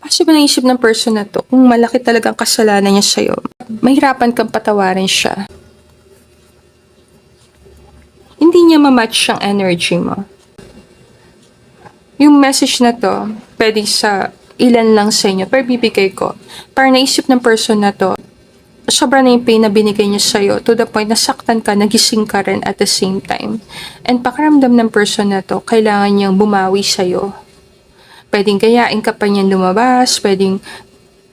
Possible naisip ng person na to, kung malaki talagang kasalanan niya sa'yo, mahirapan kang patawarin siya. Hindi niya ma-match ang energy mo. Yung message na to, pwede sa ilan lang sa inyo, pero bibigay ko. Para naisip ng person na to, sobra na yung pain na binigay niya sa'yo to the point na saktan ka, nagising ka rin at the same time. And pakiramdam ng person na to, kailangan niyang bumawi sa'yo. Pwedeng gayain ka pa niyan lumabas, pwedeng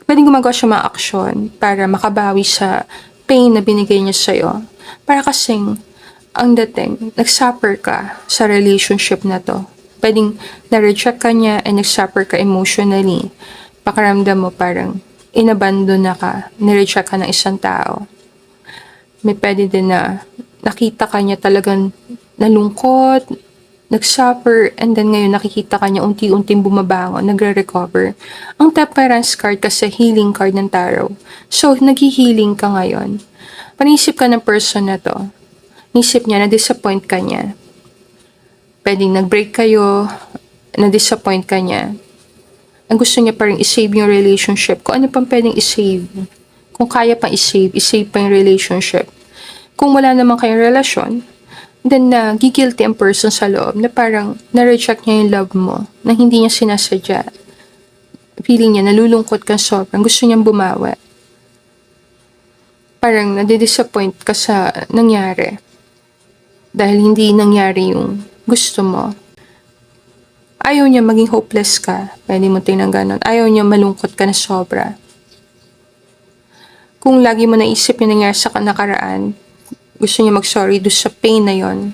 gumagawa siya mga aksyon para makabawi sa pain na binigay niya sa'yo. Para kasing, ang dating, nagsuffer ka sa relationship na to. Pwedeng na-reject ka niya and nagsuffer ka emotionally. Pakiramdam mo parang inabandon na ka, nireject ka ng isang tao. May pwede din na nakita ka niya talagang nalungkot, nagsuffer, and then ngayon nakikita ka niya unti-unting bumabangon, nagre-recover. Ang Temperance card kasi healing card ng tarot. So, nag-healing ka ngayon. Panisip ka ng person na to. Nisip niya, na-disappoint ka niya. Pwedeng nag-break kayo, na-disappoint ka niya. Ang gusto niya parang i-save yung relationship. Kung ano pang pwedeng i-save. Kung kaya pang i-save pa yung relationship. Kung wala naman kayong relasyon, then gigilty ang person sa loob na parang na-reject niya yung love mo, na hindi niya sinasadya. Feeling niya, nalulungkot ka sobrang, gusto niyang bumawi. Parang nadidisappoint ka sa nangyari. Dahil hindi nangyari yung gusto mo. Ayaw niya maging hopeless ka. Pwede mo tingnan ganon. Ayaw niya malungkot ka na sobra. Kung lagi mo naisip yung nangyari sa nakaraan, gusto niya mag-sorry doon sa pain na yon.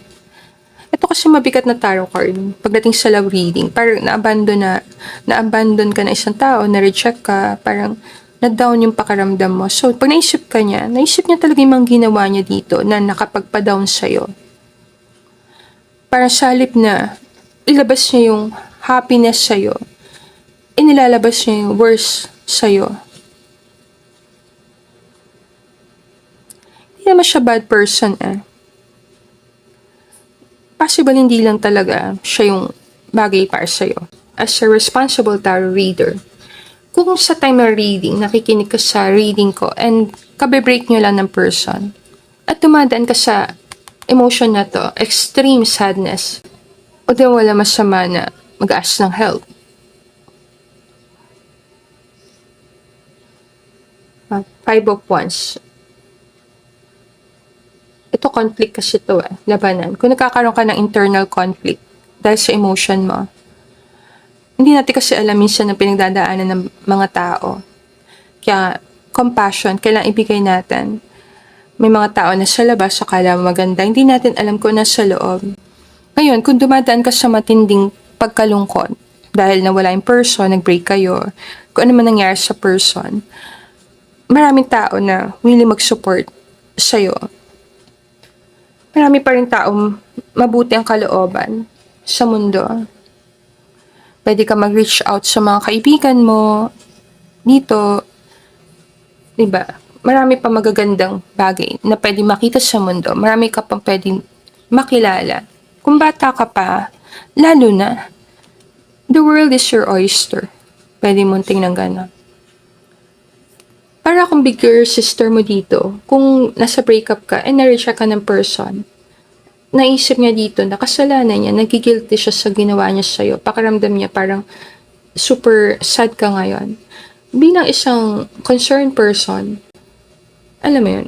Ito kasi mabigat na tarot card. Pagdating sa love reading, parang na-abandon ka na isang tao, na-reject ka, parang na-down yung pakaramdam mo. So, pag naisip ka niya, naisip niya talaga yung mga ginawa niya dito na nakapagpa-down sa'yo. Para sa halip na ilabas niya yung happiness sa'yo, inilalabas niya yung worst sa'yo. Hindi naman siya bad person Possible hindi lang talaga siya yung bagay para sa'yo. As a responsible tarot reader, kung sa time ng reading, nakikinig ka sa reading ko and kabe-break nyo lang ng person at tumadaan ka sa emotion na to, extreme sadness, o di wala masama na mag-ask ng help. 5 of Wands. Ito conflict kasi to labanan. Kung nagkakaroon ka ng internal conflict dahil sa emotion mo, hindi natin kasi alam minsan ang pinagdadaanan ng mga tao. Kaya compassion, kailangan ibigay natin. May mga tao na sa labas, akala maganda, hindi natin alam kung nasa loob. Ngayon, kung dumadaan ka sa matinding pagkalungkot, dahil nawala yung person, nag-break kayo, kung ano man nangyari sa person, maraming tao na willing mag-support sa'yo. Marami pa rin tao mabuti ang kalooban sa mundo. Pwede ka mag-reach out sa mga kaibigan mo dito, diba? marami pa magagandang bagay na pwede makita sa mundo. Marami ka pang pwedeng makilala. Kung bata ka pa, lalo na, the world is your oyster. Pwede mong tingnan gano'n. Para kung bigger sister mo dito, kung nasa breakup ka and na-reject ka ng person, naisip niya dito na kasalanan niya, nagigilty siya sa ginawa niya sa'yo. Pakiramdam niya parang super sad ka ngayon. Bilang isang concerned person, alam mo yun,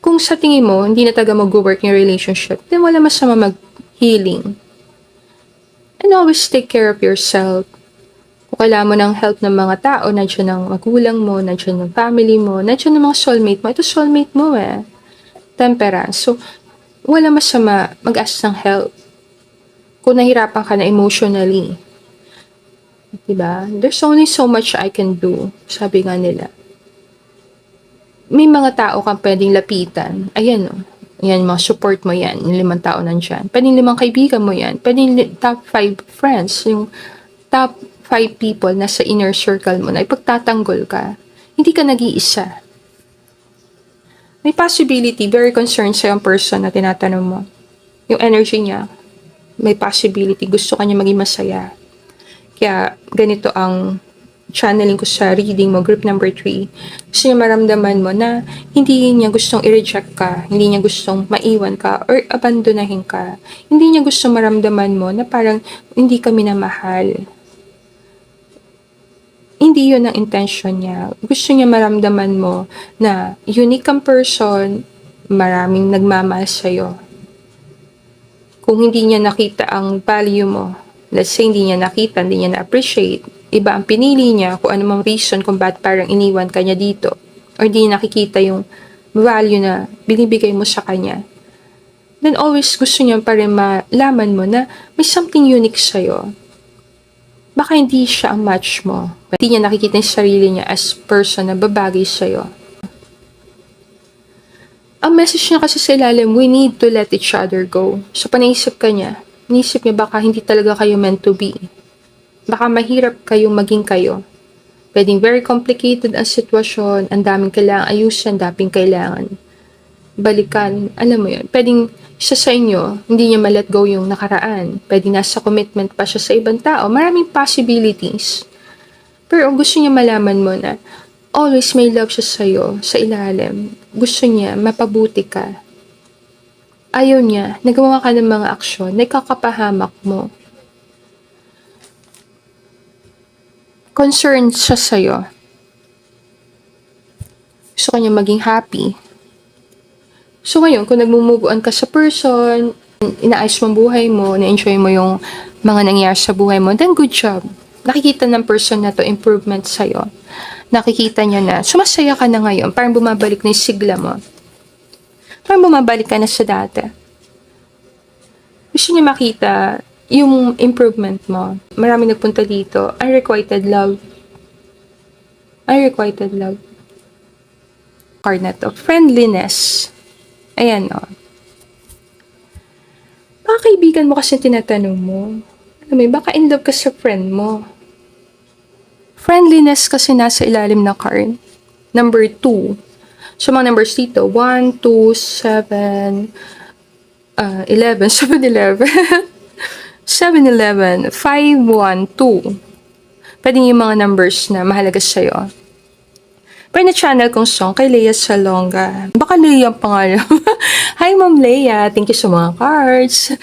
kung sa tingin mo, hindi na talaga mag-work yung relationship, then wala masama mag-healing. And always take care of yourself. Kung kailangan mo ng help ng mga tao, nandiyan ng magulang mo, nandiyan ng family mo, nandiyan ng mga soulmate mo. Ito soulmate mo eh. Temperance. So, wala masama mag-ask ng help. Kung nahirapan ka na emotionally. Diba? There's only so much I can do. Sabi nga nila. May mga tao kang pwedeng lapitan. Ayan o. Ayan, mga support mo yan. Yung 5 tao nandyan. Pwedeng 5 kaibigan mo yan. Pwedeng top 5 friends. Yung top 5 people na sa inner circle mo na ipagtatanggol ka. Hindi ka nag-iisa. May possibility, very concerned sa yung person na tinatanong mo. Yung energy niya, may possibility. Gusto ka niya maging masaya. Kaya ganito ang channeling ko sa reading mo, group number 3. Gusto niya maramdaman mo na hindi niya gustong i-reject ka, hindi niya gustong maiwan ka, or abandonahin ka. Hindi niya gustong maramdaman mo na parang hindi ka minamahal. Hindi yun ang intention niya. Gusto niya maramdaman mo na unique kang person, maraming nagmamahal sa'yo. Kung hindi niya nakita ang value mo, let's say hindi niya nakita, hindi niya na-appreciate, iba ang pinili niya kung ano mang reason kung ba't parang iniwan ka niya dito, or hindi niya nakikita yung value na binibigay mo sa kanya, then always gusto niya pa rin malaman mo na may something unique sa'yo. Baka hindi siya ang match mo. Hindi niya nakikita yung sarili niya as person na babagay sa'yo. Ang message niya kasi sa ilalim, we need to let each other go. So, panaisip ka niya. Naisip niya baka hindi talaga kayo meant to be. Baka mahirap kayong maging kayo. Pwedeng very complicated ang sitwasyon, ang daming kailangan ayusin, daming kailangan balikan. Alam mo yun, pwedeng siya sa inyo, hindi niya ma-let go yung nakaraan. Pwedeng nasa commitment pa siya sa ibang tao. Maraming possibilities. Pero gusto niya malaman mo na always may love siya sa'yo, sa ilalim. Gusto niya mapabuti ka. Ayaw niya, nagawa ka ng mga aksyon na ikakapahamak mo. Concerned siya sa'yo. Gusto ka niya maging happy. So ngayon, kung nag-move on ka sa person, inaayos mo buhay mo, na-enjoy mo yung mga nangyayari sa buhay mo, then good job. Nakikita ng person na to improvement sa'yo. Nakikita niya na sumasaya ka na ngayon, parang bumabalik na yung sigla mo. Parang bumabalik ka na sa dati. Gusto niya makita yung improvement mo. Marami nagpunta dito. Unrequited love. Unrequited love. Card na to. Friendliness. Ayan, o. Baka kaibigan mo kasi tinatanong mo. Alam mo, baka in love ka sa friend mo. Friendliness kasi nasa ilalim na card. Number 2. So, mga numbers dito. 1, 2, 7, 11, 7-Eleven. 7-Eleven, 5, 1, 2. Pwede yung mga numbers na mahalaga sa'yo. Pero na-channel kong song kay Lea Salonga. Baka Lea ang pangalan. Hi, Ma'am Lea. Thank you sa mga cards.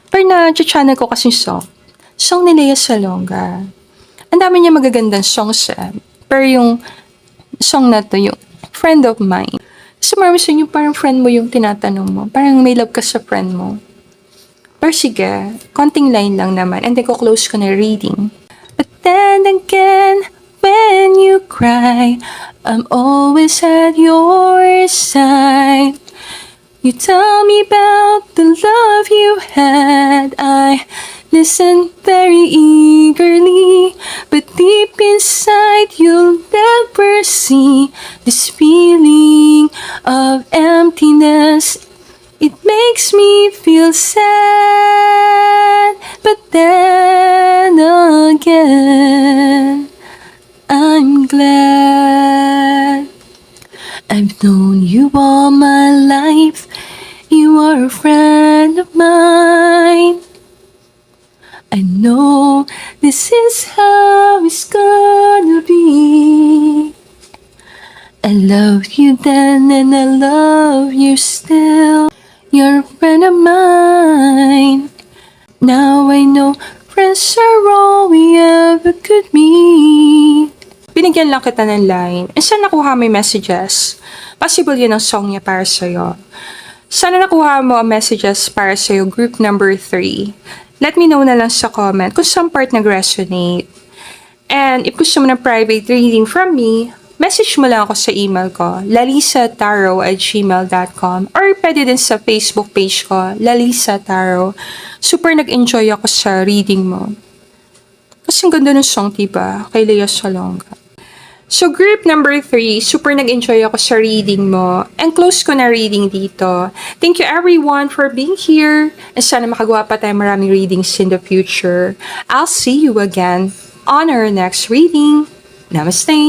Pero na-channel ko kasi song. Song ni Lea Salonga. Ang dami niya magagandang songs eh. Pero yung song na to, yung Friend of Mine. So, marami sa inyo, parang friend mo yung tinatanong mo. Parang may love ka sa friend mo. Pero sige, konting line lang naman. And then ko close ko na reading. But then again, when you cry, I'm always at your side. You tell me about the love you had. I listen very eagerly, but deep inside you'll never see this feeling of emptiness. It makes me feel sad, but then again, I'm glad. I you all my life. You are a friend of mine. I know this is how it's gonna be. I loved you then and I love you still. You're a friend of mine. Now I know friends are all we ever could be. Binigyan lang kita ng line. And saan nakuha mo yung messages? Possible yun ang song niya para sa'yo. Sana nakuha mo ang messages para sa'yo, group number 3. Let me know na lang sa comment kung saan part nag-resonate. And if gusto mo ng private reading from me, message mo lang ako sa email ko, lalisataro@gmail.com, or pwede din sa Facebook page ko, Lalisa Taro. Super nag-enjoy ako sa reading mo. Kasi ang ganda ng song, diba? Kay Lea Salonga. So, group number 3, super nag-enjoy ako sa reading mo. And close ko na reading dito. Thank you everyone for being here. And sana makagawa pa tayo maraming readings in the future. I'll see you again on our next reading. Namaste!